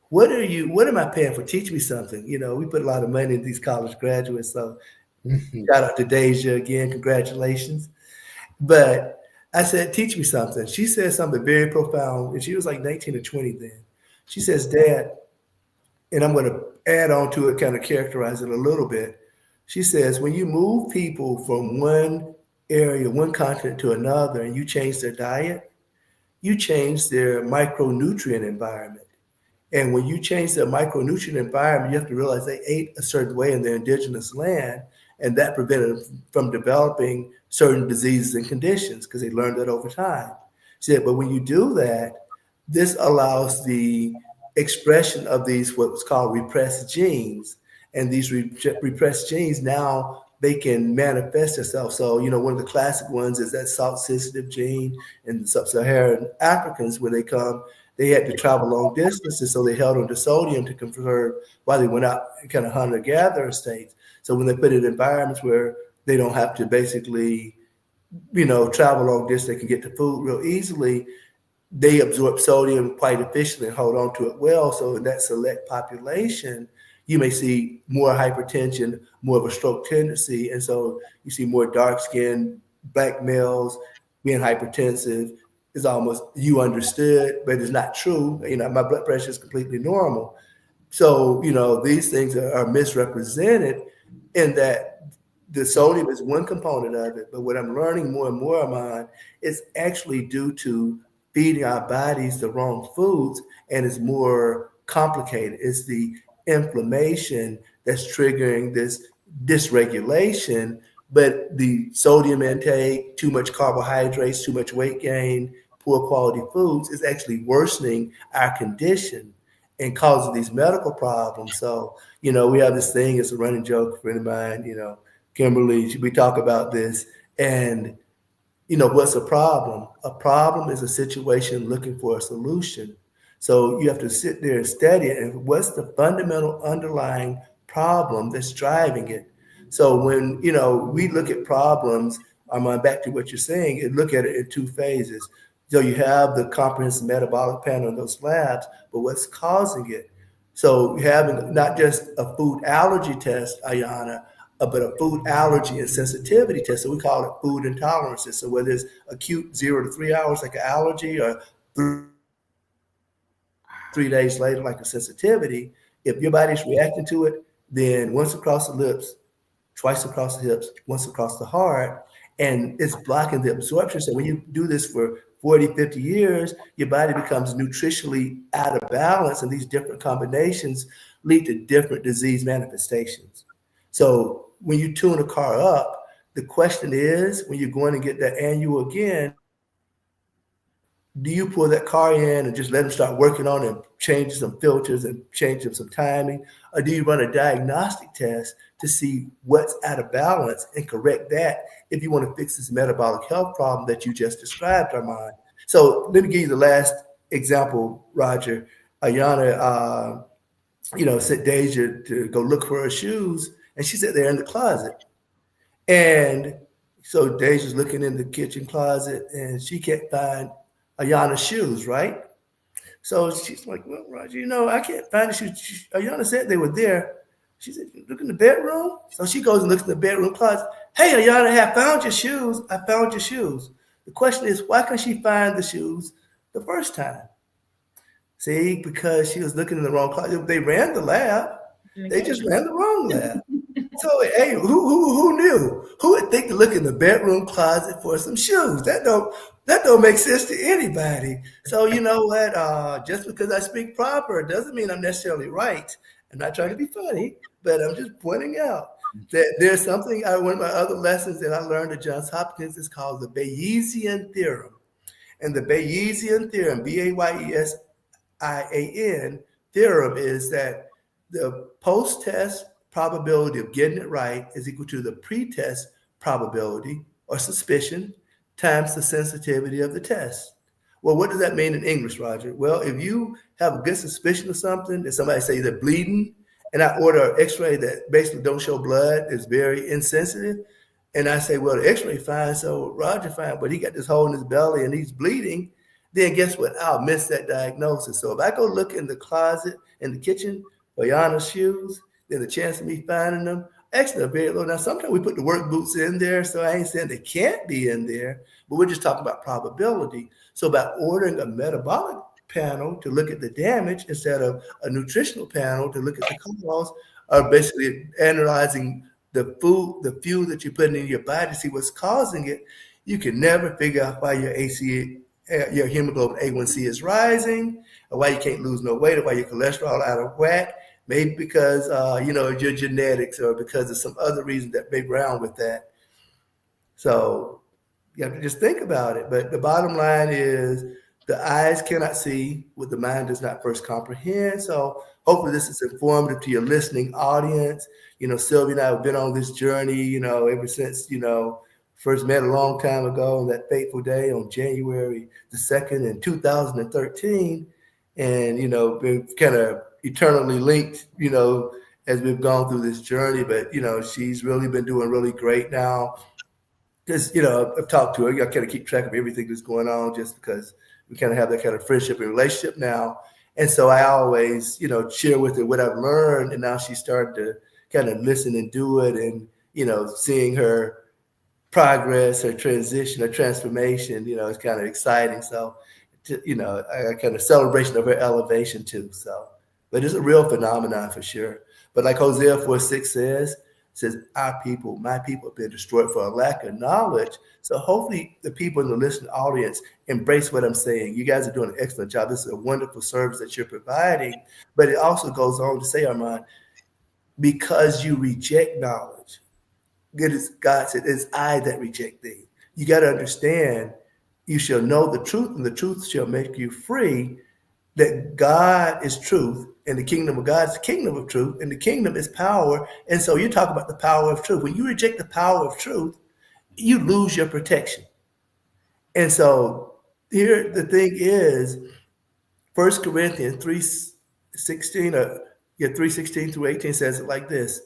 what am I paying for? Teach me something. We put a lot of money in these college graduates. So shout out to Deja again, congratulations. But I said, teach me something. She said something very profound. And she was like 19 or 20 then. She says, Dad, and I'm going to add on to it, kind of characterize it a little bit. She says, when you move people from one area, one continent to another, and you change their diet, you change their micronutrient environment. And when you change their micronutrient environment, you have to realize they ate a certain way in their indigenous land, and that prevented them from developing certain diseases and conditions because they learned that over time. She said, but when you do that, this allows the expression of these what's called repressed genes. And these repressed genes, now they can manifest themselves. So, one of the classic ones is that salt-sensitive gene in the sub-Saharan Africans. When they come, they had to travel long distances, so they held on to sodium to conserve while they went out in kind of hunter-gatherer states. So when they put it in environments where they don't have to basically, travel long distance, they can get the food real easily, they absorb sodium quite efficiently and hold on to it well. So in that select population, you may see more hypertension, more of a stroke tendency. And so you see more dark-skinned black males being hypertensive. Is almost you understood, but it's not true. My blood pressure is completely normal. So, these things are misrepresented in that the sodium is one component of it. But what I'm learning more and more, Amon, is actually due to feeding our bodies the wrong foods, and it's more complicated. It's the inflammation that's triggering this dysregulation, but the sodium intake, too much carbohydrates, too much weight gain, poor quality foods is actually worsening our condition and causing these medical problems. So, we have this thing, it's a running joke, a friend of mine, Kimberly, we talk about this, and what's a problem? A problem is a situation looking for a solution. So you have to sit there and study it. And what's the fundamental underlying problem that's driving it? So when, we look at problems, I'm back to what you're saying, and look at it in two phases. So you have the comprehensive metabolic panel in those labs, but what's causing it? So having not just a food allergy test, Ayana, but a food allergy and sensitivity test. So we call it food intolerances. So whether it's acute 0 to 3 hours like an allergy, or 3 days later like a sensitivity, if your body's reacting to it, then once across the lips, twice across the hips, once across the heart, and it's blocking the absorption. So when you do this for 40, 50 years, your body becomes nutritionally out of balance, and these different combinations lead to different disease manifestations. So when you tune a car up, the question is, when you're going to get that annual again, do you pull that car in and just let them start working on it and change some filters and change some timing? Or do you run a diagnostic test to see what's out of balance and correct that if you want to fix this metabolic health problem that you just described, Armand? So let me give you the last example, Roger. Ayana, sent Deja to go look for her shoes, and she sat there in the closet. And so Deja's looking in the kitchen closet, and she can't find Ayana's shoes, right? So she's like, well, Roger, I can't find the shoes. Ayana said they were there. She said, look in the bedroom. So she goes and looks in the bedroom closet. Hey, Ayana, I found your shoes. I found your shoes. The question is, why couldn't she find the shoes the first time? See, because she was looking in the wrong closet. They ran the lab. They just ran the wrong lab. So, hey, who knew? Who would think to look in the bedroom closet for some shoes? That don't make sense to anybody. So you know what? Just because I speak proper doesn't mean I'm necessarily right. I'm not trying to be funny, but I'm just pointing out that there's something. One of my other lessons that I learned at Johns Hopkins is called the Bayesian theorem, and the Bayesian theorem, Bayesian theorem, is that the post-test probability of getting it right is equal to the pre-test probability or suspicion times the sensitivity of the test. Well, what does that mean in English, Roger? Well, if you have a good suspicion of something, that somebody say they're bleeding, and I order an x-ray that basically don't show blood, is very insensitive, and I say, well, the x-ray fine, so Roger fine, but he got this hole in his belly and he's bleeding, then guess what? I'll miss that diagnosis. So if I go look in the closet, in the kitchen, for Yana's shoes, then the chance of me finding them actually are very low. Now, sometimes we put the work boots in there, so I ain't saying they can't be in there, but we're just talking about probability. So by ordering a metabolic panel to look at the damage instead of a nutritional panel to look at the cause, or basically analyzing the fuel that you're putting in your body to see what's causing it, you can never figure out why your hemoglobin A1C is rising, or why you can't lose no weight, or why your cholesterol out of whack. Maybe because your genetics, or because of some other reason that may be around with that. So you have to just think about it. But the bottom line is, the eyes cannot see what the mind does not first comprehend. So hopefully this is informative to your listening audience. Sylvia and I have been on this journey, ever since, first met a long time ago on that fateful day on January the 2nd in 2013. And, been kind of eternally linked, as we've gone through this journey. But, she's really been doing really great now. Because, I've talked to her. I kind of keep track of everything that's going on, just because we kind of have that kind of friendship and relationship now. And so I always, share with her what I've learned. And now she's starting to kind of listen and do it. And, seeing her progress, her transition, her transformation, it's kind of exciting. So, a kind of celebration of her elevation too. So, but it's a real phenomenon for sure. But like Hosea 4:6 says, says, our people, my people have been destroyed for a lack of knowledge. So hopefully the people in the listening audience embrace what I'm saying. You guys are doing an excellent job. This is a wonderful service that you're providing. But it also goes on to say, Armand, because you reject knowledge, God said, it's I that reject thee. You got to understand, you shall know the truth, and the truth shall make you free. That God is truth, and the kingdom of God is the kingdom of truth, and the kingdom is power. And so you talk about the power of truth. When you reject the power of truth, you lose your protection. And so here the thing is, 1 Corinthians 3:16, 3:16 through 18 says it like this.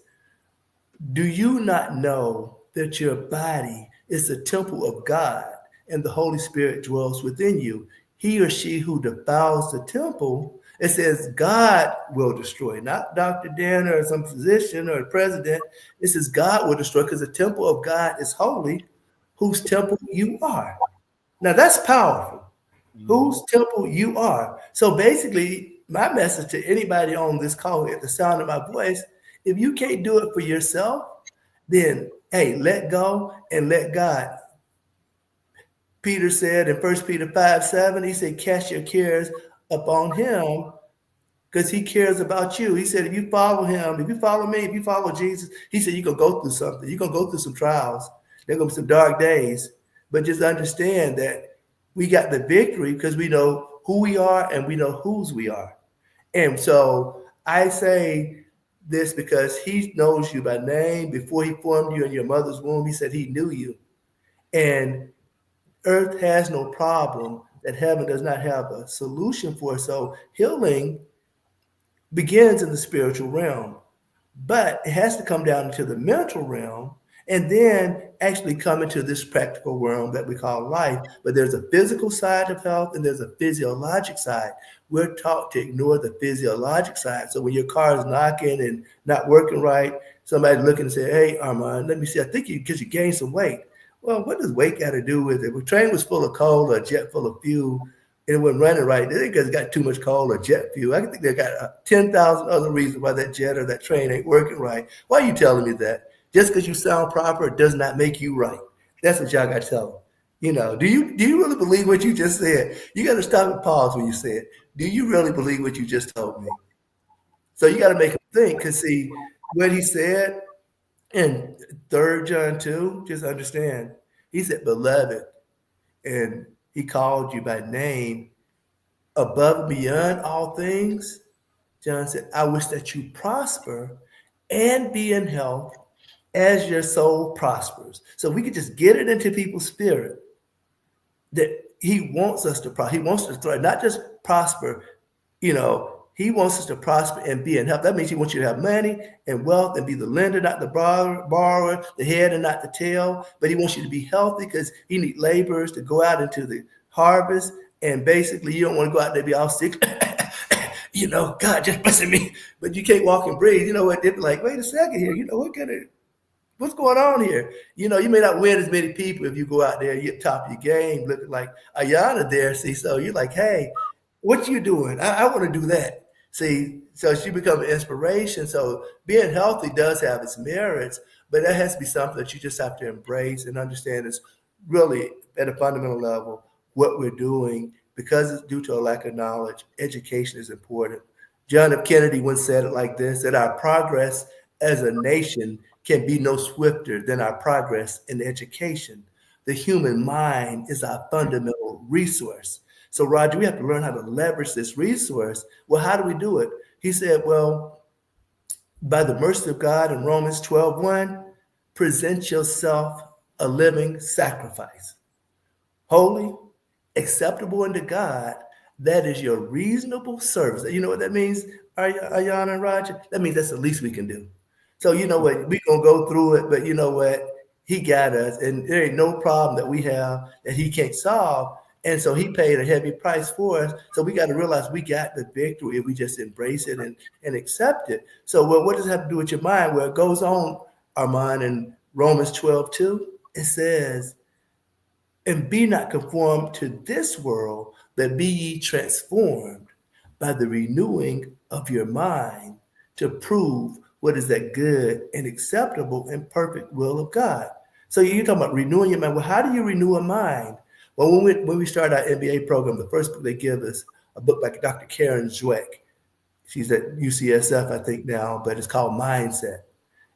Do you not know that your body is the temple of God and the Holy Spirit dwells within you? He or she who defiles the temple, it says God will destroy, not Dr. Danner or some physician or president. It says God will destroy because the temple of God is holy, whose temple you are. Now that's powerful. Whose temple you are. So basically, my message to anybody on this call at the sound of my voice, if you can't do it for yourself, then hey, let go and let God. Peter said in 1 Peter 5:7, he said, cast your cares upon him because he cares about you. He said, if you follow him, if you follow me, if you follow Jesus, he said, you're going to go through something. You're going to go through some trials. There are going to be some dark days. But just understand that we got the victory because we know who we are and we know whose we are. And so I say this because he knows you by name. Before he formed you in your mother's womb, he said he knew you. And earth has no problem that heaven does not have a solution for. So healing begins in the spiritual realm, but it has to come down into the mental realm and then actually come into this practical realm that we call life. But there's a physical side of health and there's a physiologic side. We're taught to ignore the physiologic side. So when your car is knocking and not working right, somebody looking and say, hey, Armand, let me see, I think because you gained some weight. Well, what does weight got to do with it? If a train was full of coal or a jet full of fuel, and it wasn't running right, they because it got too much coal or jet fuel. I think they got 10,000 other reasons why that jet or that train ain't working right. Why are you telling me that? Just because you sound proper does not make you right. That's what y'all got to tell them. You know, do you really believe what you just said? You got to stop and pause when you say it. Do you really believe what you just told me? So you got to make them think, because see, what he said in 3 John 2, just understand, he said, beloved, and he called you by name above and beyond all things. John said, I wish that you prosper and be in health as your soul prospers. So we could just get it into people's spirit that he wants us to prosper. He wants us to thrive, not just prosper. You know, he wants us to prosper and be in health. That means he wants you to have money and wealth and be the lender, not the borrower, the head and not the tail. But he wants you to be healthy because he needs laborers to go out into the harvest. And basically, you don't want to go out there and be all sick. You know, God just blessing me. But you can't walk and breathe. You know what? They're like, wait a second here. You know, what's going on here? You know, you may not win as many people if you go out there, you're top of your game, looking like Ayana there. See, so you're like, hey, what you doing? I want to do that. See, so she become an inspiration. So being healthy does have its merits, but that has to be something that you just have to embrace and understand is really at a fundamental level what we're doing, because it's due to a lack of knowledge. Education is important. John F. Kennedy once said it like this, that our progress as a nation can be no swifter than our progress in education. The human mind is our fundamental resource. So, Roger, we have to learn how to leverage this resource. Well, how do we do it? He said, well, by the mercy of God in Romans 12:1, present yourself a living sacrifice, holy, acceptable unto God. That is your reasonable service. You know what that means, Ayana and Roger? That means that's the least we can do. So you know what? We're going to go through it, but you know what? He got us, and there ain't no problem that we have that he can't solve. And so he paid a heavy price for us. So we got to realize we got the victory if we just embrace it and accept it. So well, what does it have to do with your mind? Well, it goes on, Armand, in Romans 12:2. It says, and be not conformed to this world, but be ye transformed by the renewing of your mind to prove what is that good and acceptable and perfect will of God. So you're talking about renewing your mind. Well, how do you renew a mind? Well, when we started our MBA program, the first book they give us, a book by Dr. Karen Dweck. She's at UCSF, I think now, but it's called Mindset.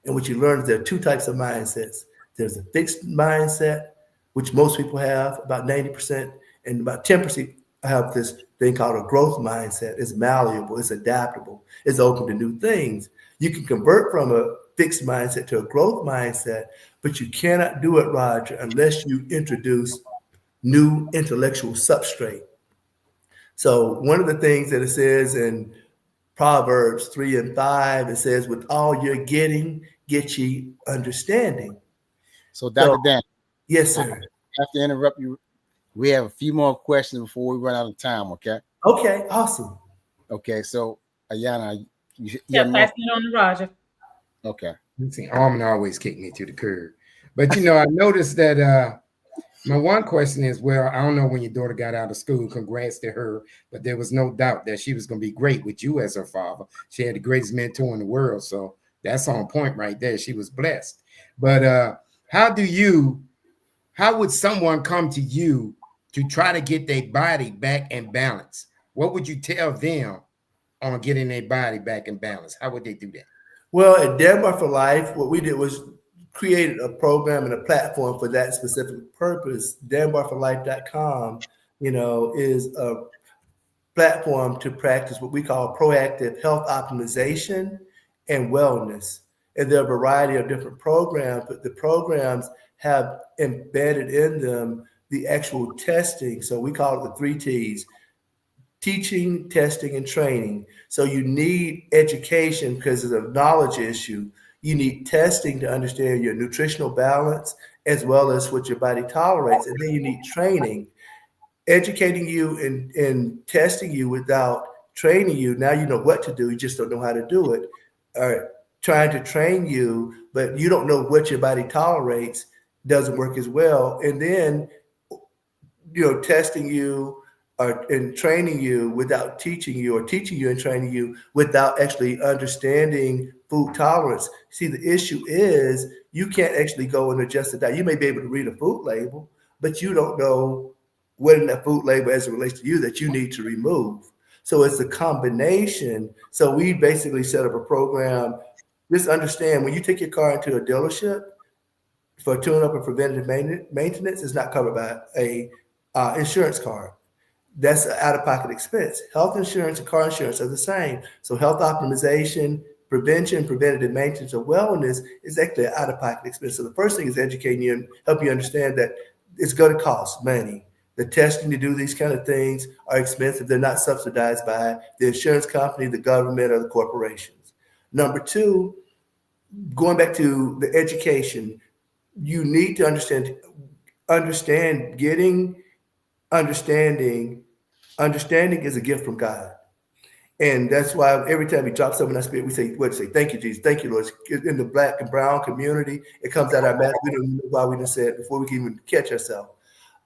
And what you learn is there are two types of mindsets. There's a fixed mindset, which most people have, about 90%, and about 10% have this thing called a growth mindset. It's malleable, it's adaptable, it's open to new things. You can convert from a fixed mindset to a growth mindset, but you cannot do it, Roger, unless you introduce new intellectual substrate. So one of the things that it says in Proverbs 3:5, it says, with all you're getting, get ye understanding. So, Dr. Dan, yes, sir. I have to interrupt you. We have a few more questions before we run out of time, okay? Okay, awesome. Okay, so Ayana, pass it on to Roger. Okay. See, Armin always kicked me to the curb. But I noticed that my one question is, well, I don't know when your daughter got out of school. Congrats to her. But there was no doubt that she was going to be great with you as her father. She had the greatest mentor in the world. So that's on point right there. She was blessed. But how would someone come to you to try to get their body back in balance? What would you tell them on getting their body back in balance? How would they do that? Well, at Danbar for Life, what we did was created a program and a platform for that specific purpose. DanbarForLife.com, is a platform to practice what we call proactive health optimization and wellness. And there are a variety of different programs, but the programs have embedded in them the actual testing. So we call it the 3 T's: teaching, testing, and training. So you need education because of the knowledge issue. You need testing to understand your nutritional balance as well as what your body tolerates. And then you need training, educating you and testing you without training you. Now you know what to do, you just don't know how to do it. Or trying to train you, but you don't know what your body tolerates, doesn't work as well. And then, testing you and training you without teaching you, or teaching you and training you without actually understanding food tolerance. See, the issue is you can't actually go and adjust the diet. You may be able to read a food label, but you don't know what in that food label as it relates to you that you need to remove. So it's a combination. So we basically set up a program. Just understand, when you take your car into a dealership for tune-up and preventative maintenance, it's not covered by a insurance card. That's an out-of-pocket expense. Health insurance and car insurance are the same. So health optimization, prevention, preventative maintenance, or wellness is actually an out-of-pocket expense. So the first thing is educating you and help you understand that it's going to cost money. The testing to do these kind of things are expensive. They're not subsidized by the insurance company, the government, or the corporations. Number 2, going back to the education, you need to understanding. Understanding is a gift from God. And that's why every time we drop something in our spirit, we say, thank you, Jesus. Thank you, Lord. In the Black and brown community, it comes out of our mouth. We don't know why we didn't say it before we can even catch ourselves.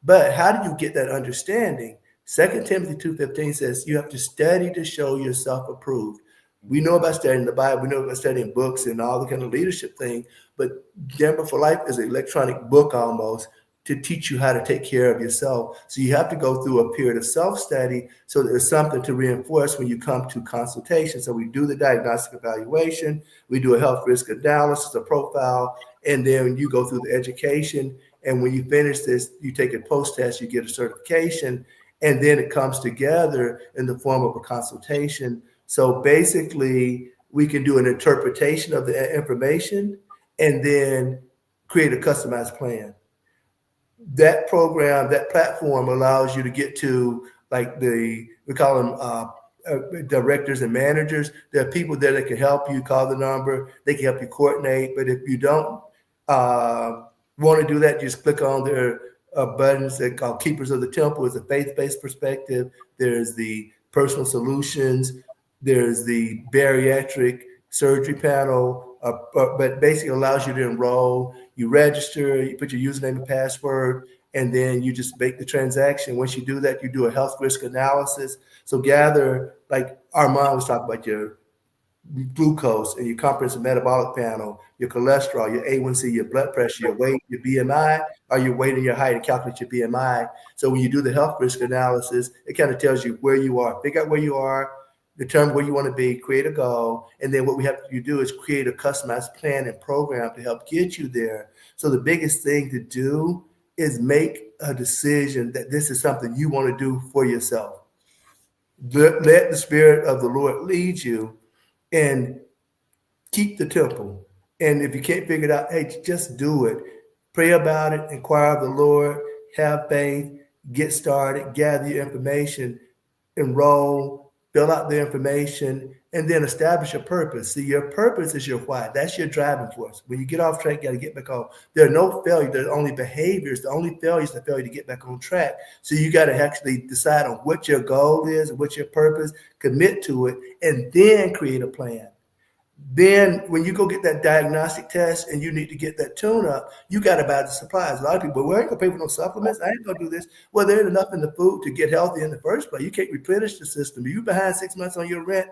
But how do you get that understanding? 2 Timothy 2:15 says you have to study to show yourself approved. We know about studying the Bible. We know about studying books and all the kind of leadership thing. But Danbar for Life is an electronic book almost to teach you how to take care of yourself. So you have to go through a period of self-study so there's something to reinforce when you come to consultation. So we do the diagnostic evaluation, we do a health risk analysis, a profile, and then you go through the education. And when you finish this, you take a post-test, you get a certification, and then it comes together in the form of a consultation. So basically, we can do an interpretation of the information and then create a customized plan. That program, that platform allows you to get to we call them directors and managers. There are people there that can help you. Call the number, they can help you coordinate. But if you don't want to do that, just click on their buttons that call Keepers of the Temple. It's a faith-based perspective. There's the personal solutions. There's the bariatric surgery panel, but basically allows you to enroll. You register, you put your username and password, and then you just make the transaction. Once you do that, you do a health risk analysis. So gather, like Armand was talking about, your glucose and your comprehensive metabolic panel, your cholesterol, your A1C, your blood pressure, your weight, your BMI, or your weight and your height, and calculate your BMI. So when you do the health risk analysis, it kind of tells you where you are. Figure out where you are, determine where you want to be, create a goal, and then what we have to do is create a customized plan and program to help get you there. So the biggest thing to do is make a decision that this is something you want to do for yourself. Let the Spirit of the Lord lead you, and keep the temple. And if you can't figure it out, hey, just do it. Pray about it, inquire of the Lord, have faith, get started, gather your information, enroll, fill out the information, and then establish a purpose. See, your purpose is your why. That's your driving force. When you get off track, you got to get back on. There are no failures. There are only behaviors. The only failure is the failure to get back on track. So you got to actually decide on what your goal is and what your purpose, commit to it, and then create a plan. Then when you go get that diagnostic test and you need to get that tune up, you got to buy the supplies. A lot of people, well, I ain't gonna pay for no supplements. I ain't gonna do this. Well, there ain't enough in the food to get healthy in the first place. You can't replenish the system. You behind 6 months on your rent,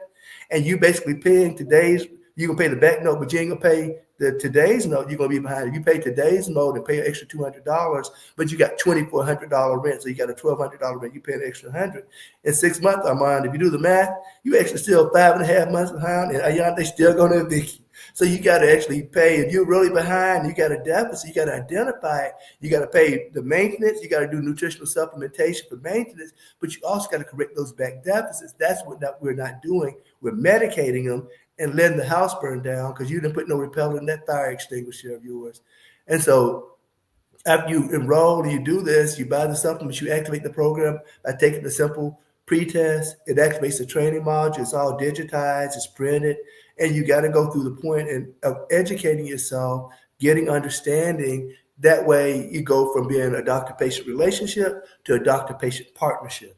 and you basically paying today's. You can pay the back note, but you ain't gonna pay the today's note. You're gonna be behind. If you pay today's note and pay an extra $200, but you got $2,400 rent, so you got a $1,200 rent. You pay an extra $100 in 6 months. Armand, if you do the math, you actually still 5.5 months behind, and they still gonna evict you. So you got to actually pay. If you're really behind, you got a deficit. You got to identify it. You got to pay the maintenance. You got to do nutritional supplementation for maintenance, but you also got to correct those back deficits. That's what we're not doing. We're medicating them and letting the house burn down because you didn't put no repellent in that fire extinguisher of yours. And so after you enroll and you do this, you buy the supplements, you activate the program by taking the simple pre-test. It activates the training module. It's all digitized, it's printed, and you got to go through the point of educating yourself, getting understanding. That way you go from being a doctor-patient relationship to a doctor-patient partnership.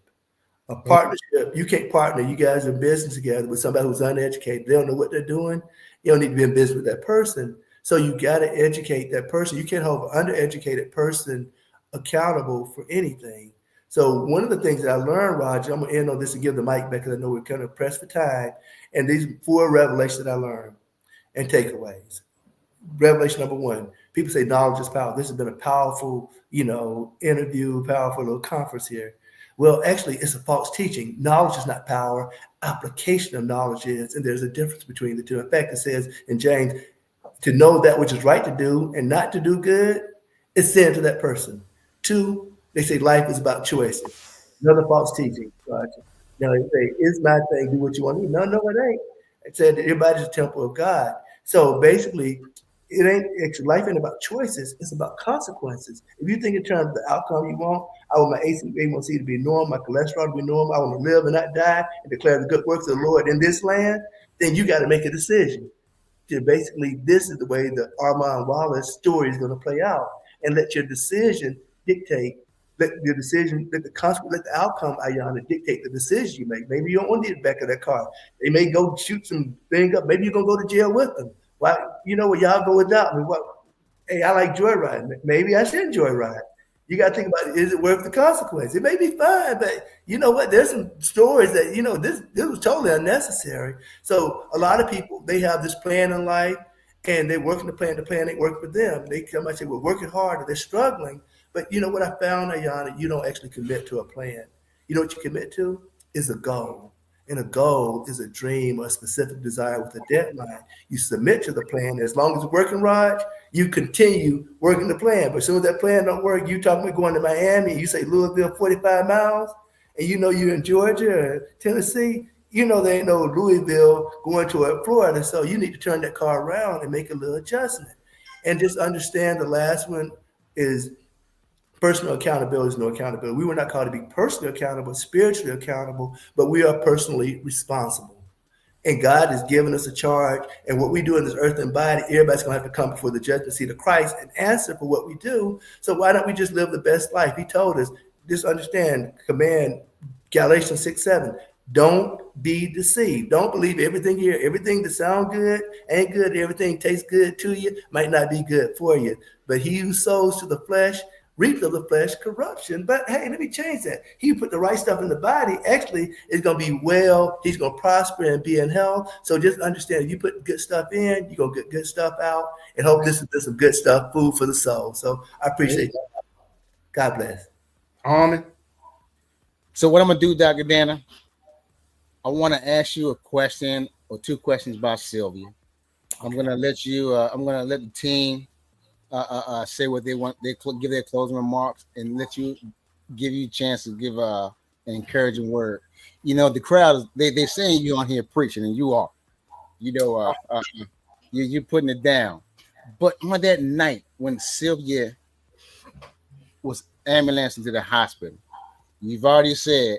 A partnership, you can't partner. You guys are in business together with somebody who's uneducated. They don't know what they're doing. You don't need to be in business with that person. So you got to educate that person. You can't hold an undereducated person accountable for anything. So one of the things that I learned, Roger, I'm going to end on this and give the mic back because I know we're kind of pressed for time. And these 4 revelations that I learned and takeaways. Revelation number 1, people say knowledge is power. This has been a powerful, interview, powerful little conference here. Well, actually, it's a false teaching. Knowledge is not power. Application of knowledge is, and there's a difference between the two. In fact, it says in James, to know that which is right to do and not to do good is sin to that person. 2, they say life is about choices. Another false teaching. Roger. Now they say, it's my thing, do what you want to do. No, it ain't. It said that everybody's a temple of God. So basically, it ain't actually life ain't about choices, it's about consequences. If you think in terms of the outcome you want, I want my A1C to be normal, my cholesterol to be normal, I want to live and not die and declare the good works of the Lord in this land, then you got to make a decision. To basically, this is the way the Armand Wallace story is going to play out. And let your decision dictate, let the outcome, Ayana, dictate the decision you make. Maybe you don't want to be in the back of that car. They may go shoot some thing up. Maybe you're going to go to jail with them. Why, y'all go without me. Hey, I like joyriding. Maybe I should joyride. You got to think about, is it worth the consequence? It may be fine, but you know what? There's some stories that, this was totally unnecessary. So a lot of people, they have this plan in life and they're working the plan ain't work for them. They come and say, we're working hard and they're struggling. But you know what I found, Ayana? You don't actually commit to a plan. You know what you commit to is a goal. And a goal is a dream or a specific desire with a deadline. You submit to the plan. As long as it's working, Raj, you continue working the plan. But as soon as that plan don't work, you talking about going to Miami, you say Louisville 45 miles, and you're in Georgia or Tennessee, there ain't no Louisville going to Florida. So you need to turn that car around and make a little adjustment. And just understand the last one is personal accountability is no accountability. We were not called to be personally accountable, spiritually accountable, but we are personally responsible. And God has given us a charge. And what we do in this earthen body, everybody's going to have to come before the judgment seat of Christ and answer for what we do. So why don't we just live the best life? He told us, just understand, command, Galatians 6:7. Don't be deceived. Don't believe everything here. Everything that sounds good ain't good. Everything tastes good to you might not be good for you. But he who sows to the flesh reap of the flesh corruption. But hey, let me change that. He put the right stuff in the body. Actually, it's going to be well. He's going to prosper and be in health. So just understand, if you put good stuff in, you're going to get good stuff out. And hope this is some good stuff, food for the soul. So I appreciate that. God bless. Armin. So what I'm gonna do, Dr. Danner, I want to ask you a question or two questions about Sylvia. I'm gonna let you. I'm gonna let the team say what they want. They give their closing remarks and let you give you a chance to give an encouraging word. You know, the crowd they're saying you on here preaching, and you are. You know, you're putting it down. But on that night when Sylvia was ambulanced into the hospital, you've already said,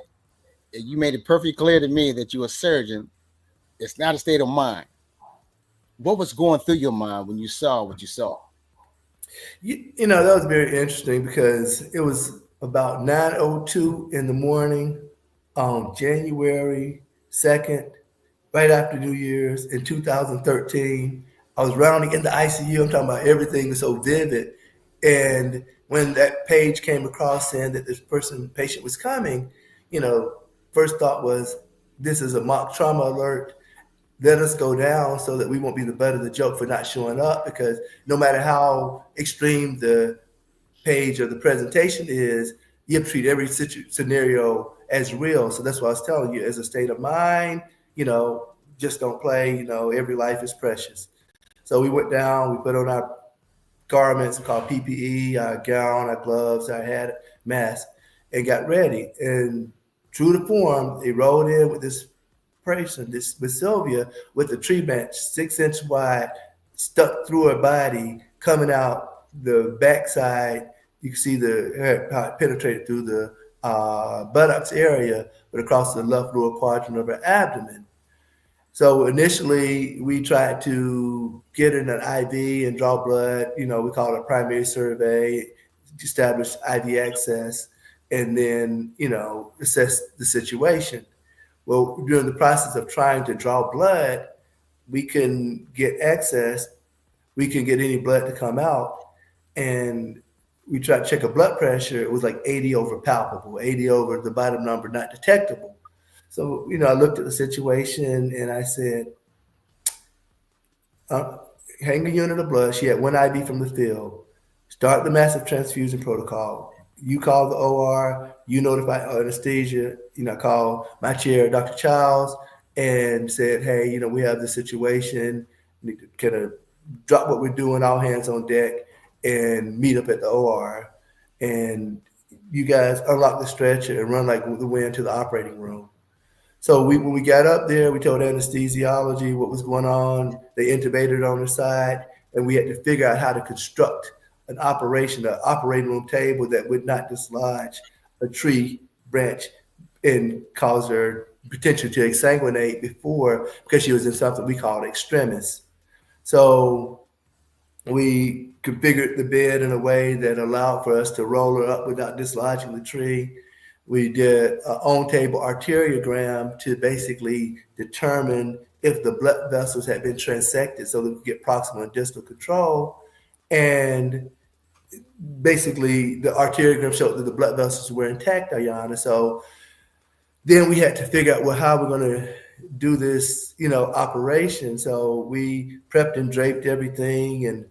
you made it perfectly clear to me that you're a surgeon. It's not a state of mind. What was going through your mind when you saw what you saw? You know, that was very interesting because it was about 9:02 in the morning on January 2nd, right after New Year's in 2013. I was rounding in the ICU. I'm talking about everything was so vivid. And when that page came across saying that this patient was coming, you know, first thought was, this is a mock trauma alert. Let us go down so that we won't be the butt of the joke for not showing up, because no matter how extreme the page or the presentation is, you have to treat every scenario as real. So that's what I was telling you, as a state of mind, you know, just don't play, you know, every life is precious. So we went down, we put on our garments called PPE, our gown, our gloves, our hat, mask, and got ready. And true to form, they rolled in with this person, with Sylvia, with a tree branch 6 inch wide, stuck through her body, coming out the backside. You can see how it penetrated through the buttocks area, but across the left lower quadrant of her abdomen. So initially, we tried to get in an IV and draw blood. You know, we call it a primary survey, establish IV access, and then, you know, assess the situation. Well, during the process of trying to draw blood, we couldn't get access. We couldn't get any blood to come out. And we tried to check a blood pressure. It was like 80 over palpable, 80 over the bottom number, not detectable. So, you know, I looked at the situation and I said, hang the unit of blood. She had 1 IV from the field. Start the massive transfusion protocol. You call the OR, you notify anesthesia, you know, call my chair, Dr. Childs, and said, hey, you know, we have this situation. We need to kind of drop what we're doing, all hands on deck, and meet up at the OR. And you guys unlock the stretcher and run like the wind to the operating room. So when we got up there, we told anesthesiology what was going on. They intubated on the side, and we had to figure out how to construct an operating room table that would not dislodge a tree branch and cause her potential to exsanguinate because she was in something we called extremis. So we configured the bed in a way that allowed for us to roll her up without dislodging the tree. We did an on-table arteriogram to basically determine if the blood vessels had been transected so that we could get proximal and distal control. And basically, the arteriogram showed that the blood vessels were intact, Ayana. So then we had to figure out, well, how we're going to do this, you know, operation. So we prepped and draped everything, and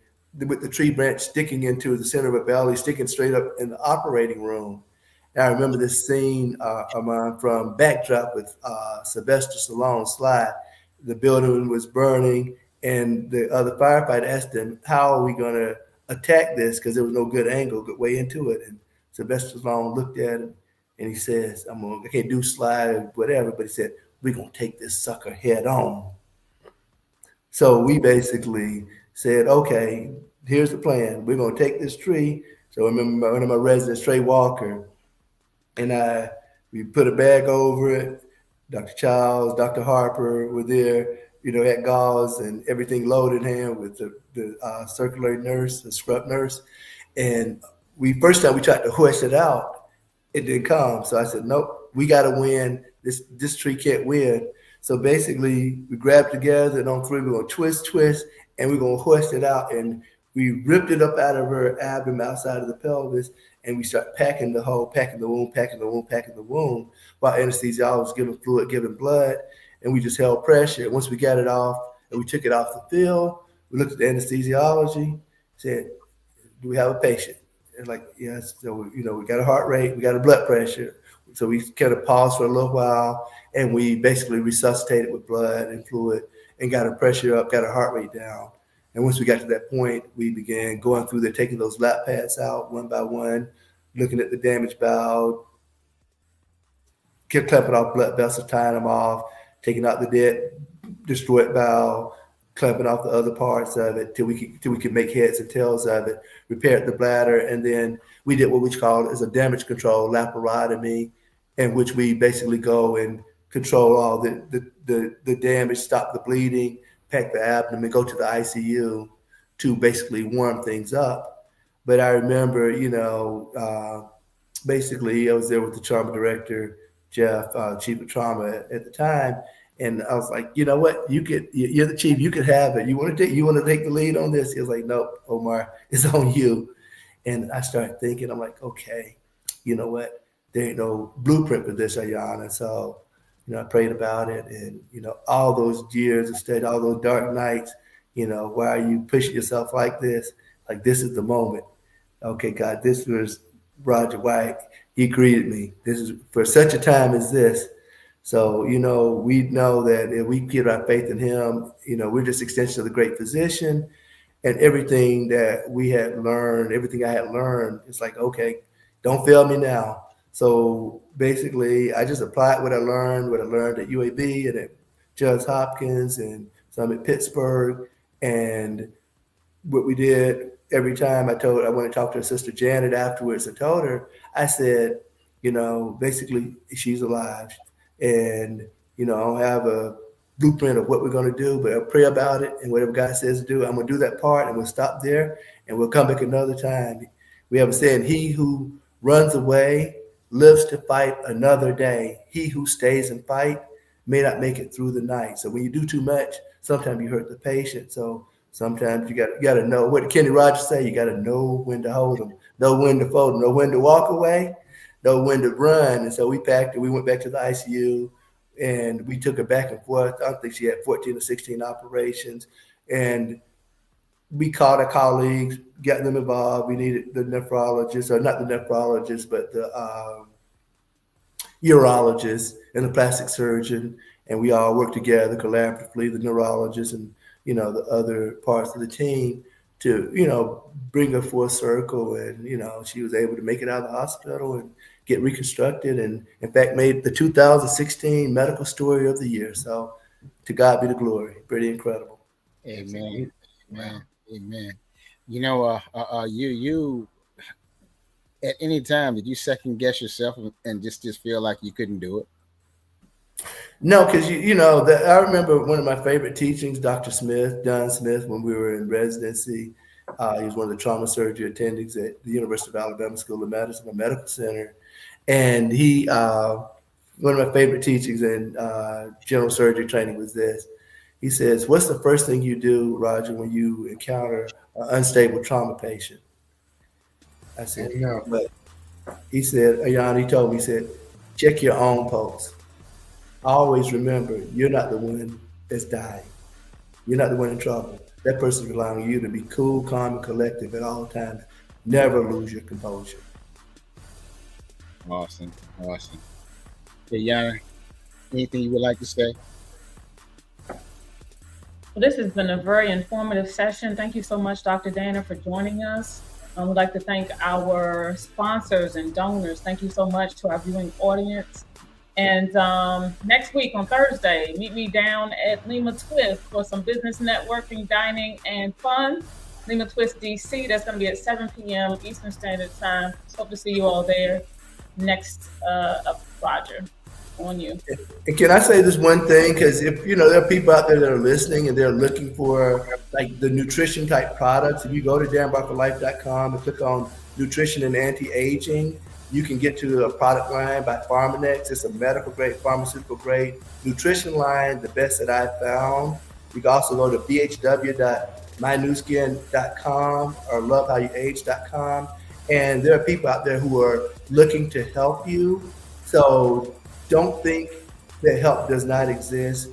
with the tree branch sticking into the center of her belly, sticking straight up in the operating room. And I remember this scene from Backdrop with Sylvester Stallone's Sly. The building was burning, and the other firefighter asked him, how are we going to attack this? Because there was no good angle, good way into it. And Sylvester Stallone looked at him, and he says, I can't do Sly or whatever, but he said, we're going to take this sucker head on. So we basically said, okay, here's the plan. We're going to take this tree. So I remember one of my residents, Trey Walker, and we put a bag over it. Dr. Childs, Dr. Harper were there, you know, had gauze and everything loaded in hand with the circulatory nurse, the scrub nurse. And first time we tried to hoist it out, it didn't come. So I said, nope, we got to win. This tree can't win. So basically, we grabbed together, and on three, we're going to twist, and we're going to hoist it out. And we ripped it up out of her abdomen, outside of the pelvis, and we start packing the wound, while anesthesiologist was giving fluid, giving blood, and we just held pressure. Once we got it off and we took it off the field, we looked at the anesthesiology, said, do we have a patient? And like, yes. So, we got a heart rate, we got a blood pressure. So we kind of paused for a little while, and we basically resuscitated with blood and fluid and got her pressure up, got her heart rate down. And once we got to that point, we began going through there, taking those lap pads out one by one, looking at the damaged valve, kept clamping off blood vessels, tying them off, taking out the dead, destroyed valve, clamping off the other parts of it till we could make heads and tails of it, repaired the bladder, and then we did what we call as a damage control laparotomy, in which we basically go and control all the damage, stop the bleeding, pack the abdomen, go to the ICU to basically warm things up. But I remember, basically I was there with the trauma director, Jeff, chief of trauma at the time. And I was like, you know what? You're the chief. You could have it. You want to take the lead on this? He was like, nope, Omar, it's on you. And I started thinking, I'm like, okay, you know what? There ain't no blueprint for this, Ayana. So, I prayed about it, and all those years of study, all those dark nights. Why are you pushing yourself like this? Like, this is the moment. Okay, God, this was Roger White. He greeted me. This is for such a time as this. So, we know that if we put our faith in him, we're just extension of the great physician, and everything that we had learned, everything I had learned, it's like, okay, don't fail me now. So basically I just applied what I learned at UAB and at Johns Hopkins and some at Pittsburgh. And what we did every time I went and talked to her sister Janet afterwards, I said, basically she's alive. And, I don't have a blueprint of what we're going to do, but I'll pray about it. And whatever God says to do, I'm going to do that part, and we'll stop there and we'll come back another time. We have a saying, he who runs away lives to fight another day. He who stays and fight may not make it through the night. So when you do too much, sometimes you hurt the patient. So sometimes you got to know what did Kenny Rogers say. You got to know when to hold them, know when to fold them, know when to walk away, know when to run. And so we packed it. We went back to the ICU, and we took her back and forth. I think she had 14 or 16 operations, and we called our colleagues, got them involved. We needed the nephrologist, or not the nephrologist, but the urologist and the plastic surgeon. And we all worked together collaboratively, the neurologist and, the other parts of the team to, bring her full circle. And, she was able to make it out of the hospital and get reconstructed. And in fact, made the 2016 Medical Story of the Year. So to God be the glory. Pretty incredible. Amen. Amen. Amen. You at any time, did you second guess yourself and just feel like you couldn't do it? No, because I remember one of my favorite teachings, Dr. Don Smith, when we were in residency. He was one of the trauma surgery attendings at the University of Alabama School of Medicine, a medical center. And he, one of my favorite teachings in general surgery training was this. He says, what's the first thing you do, Roger, when you encounter an unstable trauma patient? I said, no. But he said, Ayan, he told me, he said, check your own pulse. Always remember, you're not the one that's dying. You're not the one in trouble. That person's relying on you to be cool, calm, and collective at all times. Never lose your composure. Awesome. Hey, Yana, anything you would like to say? Well, this has been a very informative session. Thank you so much, Dr. Danner, for joining us. I would like to thank our sponsors and donors. Thank you so much to our viewing audience. And next week on Thursday, meet me down at Lima Twist for some business networking, dining, and fun. Lima Twist, DC. That's going to be at 7 p.m. Eastern Standard Time. Hope to see you all there. Next up, Roger, on you. And can I say this one thing? Because if there are people out there that are listening and they're looking for like the nutrition type products, if you go to danbarforlife.com and click on nutrition and anti-aging, you can get to a product line by Pharmanex. It's a medical grade, pharmaceutical grade nutrition line, the best that I've found. You can also go to bhw.mynewskin.com or lovehowyouage.com And there are people out there who are looking to help you. So don't think that help does not exist.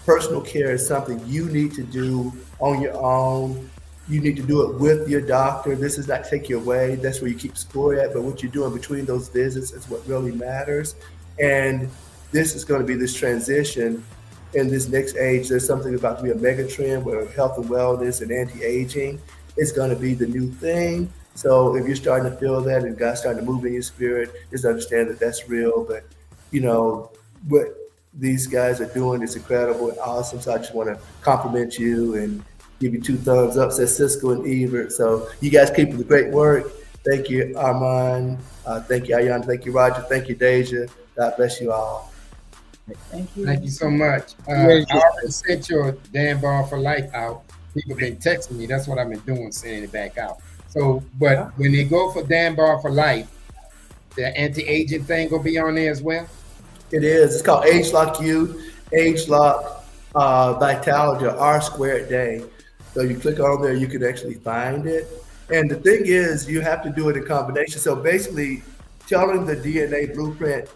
Personal care is something you need to do on your own. You need to do it with your doctor. This is not take you away. That's where you keep score at. But what you're doing between those visits is what really matters. And this is going to be this transition in this next age. There's something about to be a mega trend where health and wellness and anti-aging is going to be the new thing. So if you're starting to feel that and God's starting to move in your spirit, just understand that that's real. But what these guys are doing is incredible and awesome. So I just want to compliment you and give you 2 thumbs up, says Cisco and Evert. So you guys keep up the great work. Thank you, Armand. Thank you, Ayan. Thank you, Roger. Thank you, Deja. God bless you all. Thank you. Thank you so much. I already sent your Danbar for Life out. People been texting me. That's what I've been doing, sending it back out. So, but when they go for Danbar for Life, the anti-aging thing gonna be on there as well? It is. It's called Age Lock You, Age Lock Vitality, or R squared day. So you click on there, you can actually find it. And the thing is, you have to do it in combination. So basically, telling the DNA blueprint,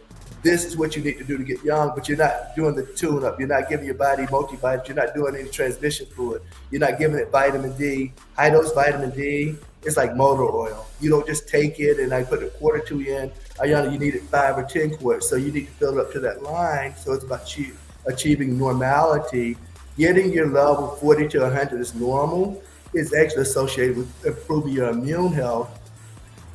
this is what you need to do to get young, but you're not doing the tune-up. You're not giving your body multivitamins. You're not doing any transmission fluid. You're not giving it vitamin D. High dose vitamin D, it's like motor oil. You don't just take it and I put a quart or 2 in. Ayana, you needed 5 or 10 quarts. So you need to fill it up to that line. So it's about achieving normality. Getting your level 40 to 100 is normal. It's actually associated with improving your immune health.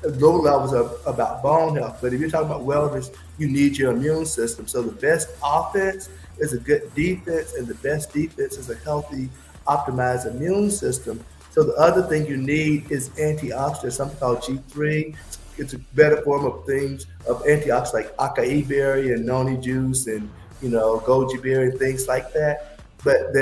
Low levels are about bone health. But if you're talking about wellness, you need your immune system. So the best offense is a good defense, and the best defense is a healthy, optimized immune system. So the other thing you need is antioxidants, something called G3. It's a better form of things, of antioxidants like acai berry and noni juice and, goji berry and things like that. But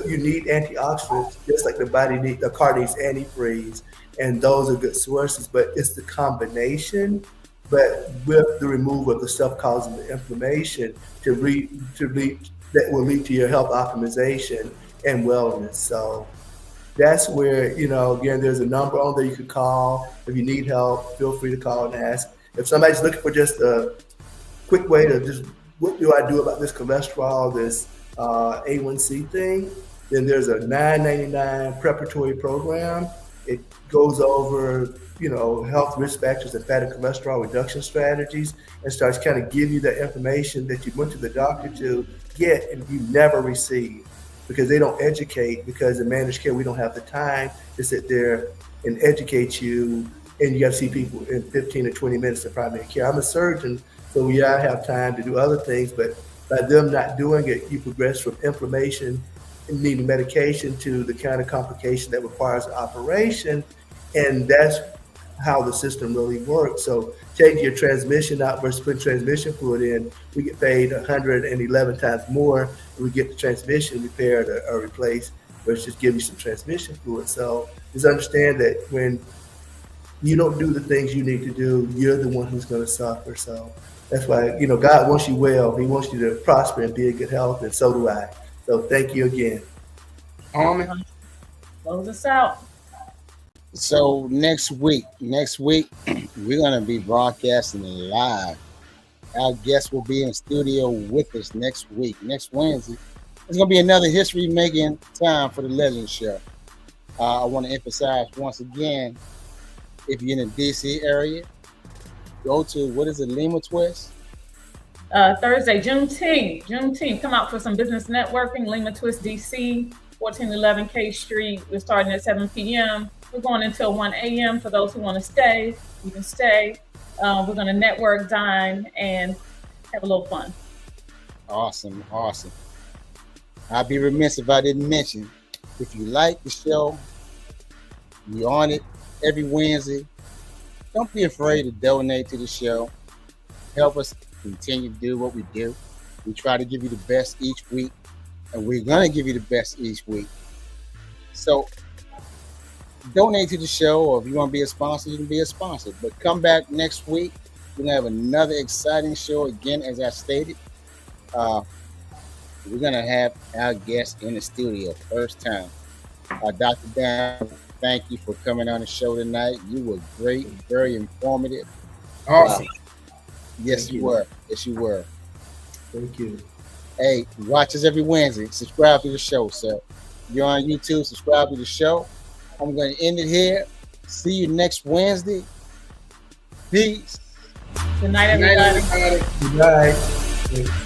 you need antioxidants just like the car needs antifreeze, and those are good sources. But it's the combination, but with the removal of the stuff causing the inflammation that will lead to your health optimization and wellness. So that's where, again, there's a number on there you could call. If you need help, feel free to call and ask. If somebody's looking for just a quick way to just, what do I do about this cholesterol, this A1C thing, then there's a $9.99 preparatory program. It goes over, health risk factors and fat and cholesterol reduction strategies, and starts kind of give you that information that you went to the doctor to get and you never receive, because they don't educate, because in managed care, we don't have the time to sit there and educate you, and you got to see people in 15 or 20 minutes in primary care. I'm a surgeon, so I have time to do other things, but by them not doing it, you progress from inflammation and needing medication to the kind of complication that requires an operation, and that's how the system really works. So taking your transmission out versus putting transmission fluid in, we get paid 111 times more, and we get the transmission repaired or replaced versus just give you some transmission fluid. So just understand that when you don't do the things you need to do, you're the one who's going to suffer. So that's why, God wants you well. He wants you to prosper and be in good health, and so do I. So thank you again. Close us out. So next week, we're going to be broadcasting live. Our guest will be in the studio with us next week, next Wednesday. It's going to be another history-making time for the Legend Show. I want to emphasize once again, if you're in the D.C. area, go to, Lima Twist? Thursday, Juneteenth. Come out for some business networking, Lima Twist, D.C., 1411 K Street. We're starting at 7 p.m. We're going until 1 a.m. For those who want to stay, you can stay. We're going to network, dine, and have a little fun. Awesome. I'd be remiss if I didn't mention, if you like the show, you're on it every Wednesday, don't be afraid to donate to the show. Help us continue to do what we do. We try to give you the best each week, and we're going to give you the best each week. So donate to the show, or if you want to be a sponsor, you can be a sponsor. But come back next week. We're going to have another exciting show again, as I stated. We're going to have our guest in the studio, first time, Dr. Danner. thank you for coming on the show tonight. You were great, very informative. Awesome. Yes, Thank you you. were. Yes, you were. Thank you. Hey, watch us every Wednesday. Subscribe to the show, sir. You're on YouTube. Subscribe to the show. I'm going to end it here. See you next Wednesday. Peace. Good night, Good night, everybody. everybody. Good night.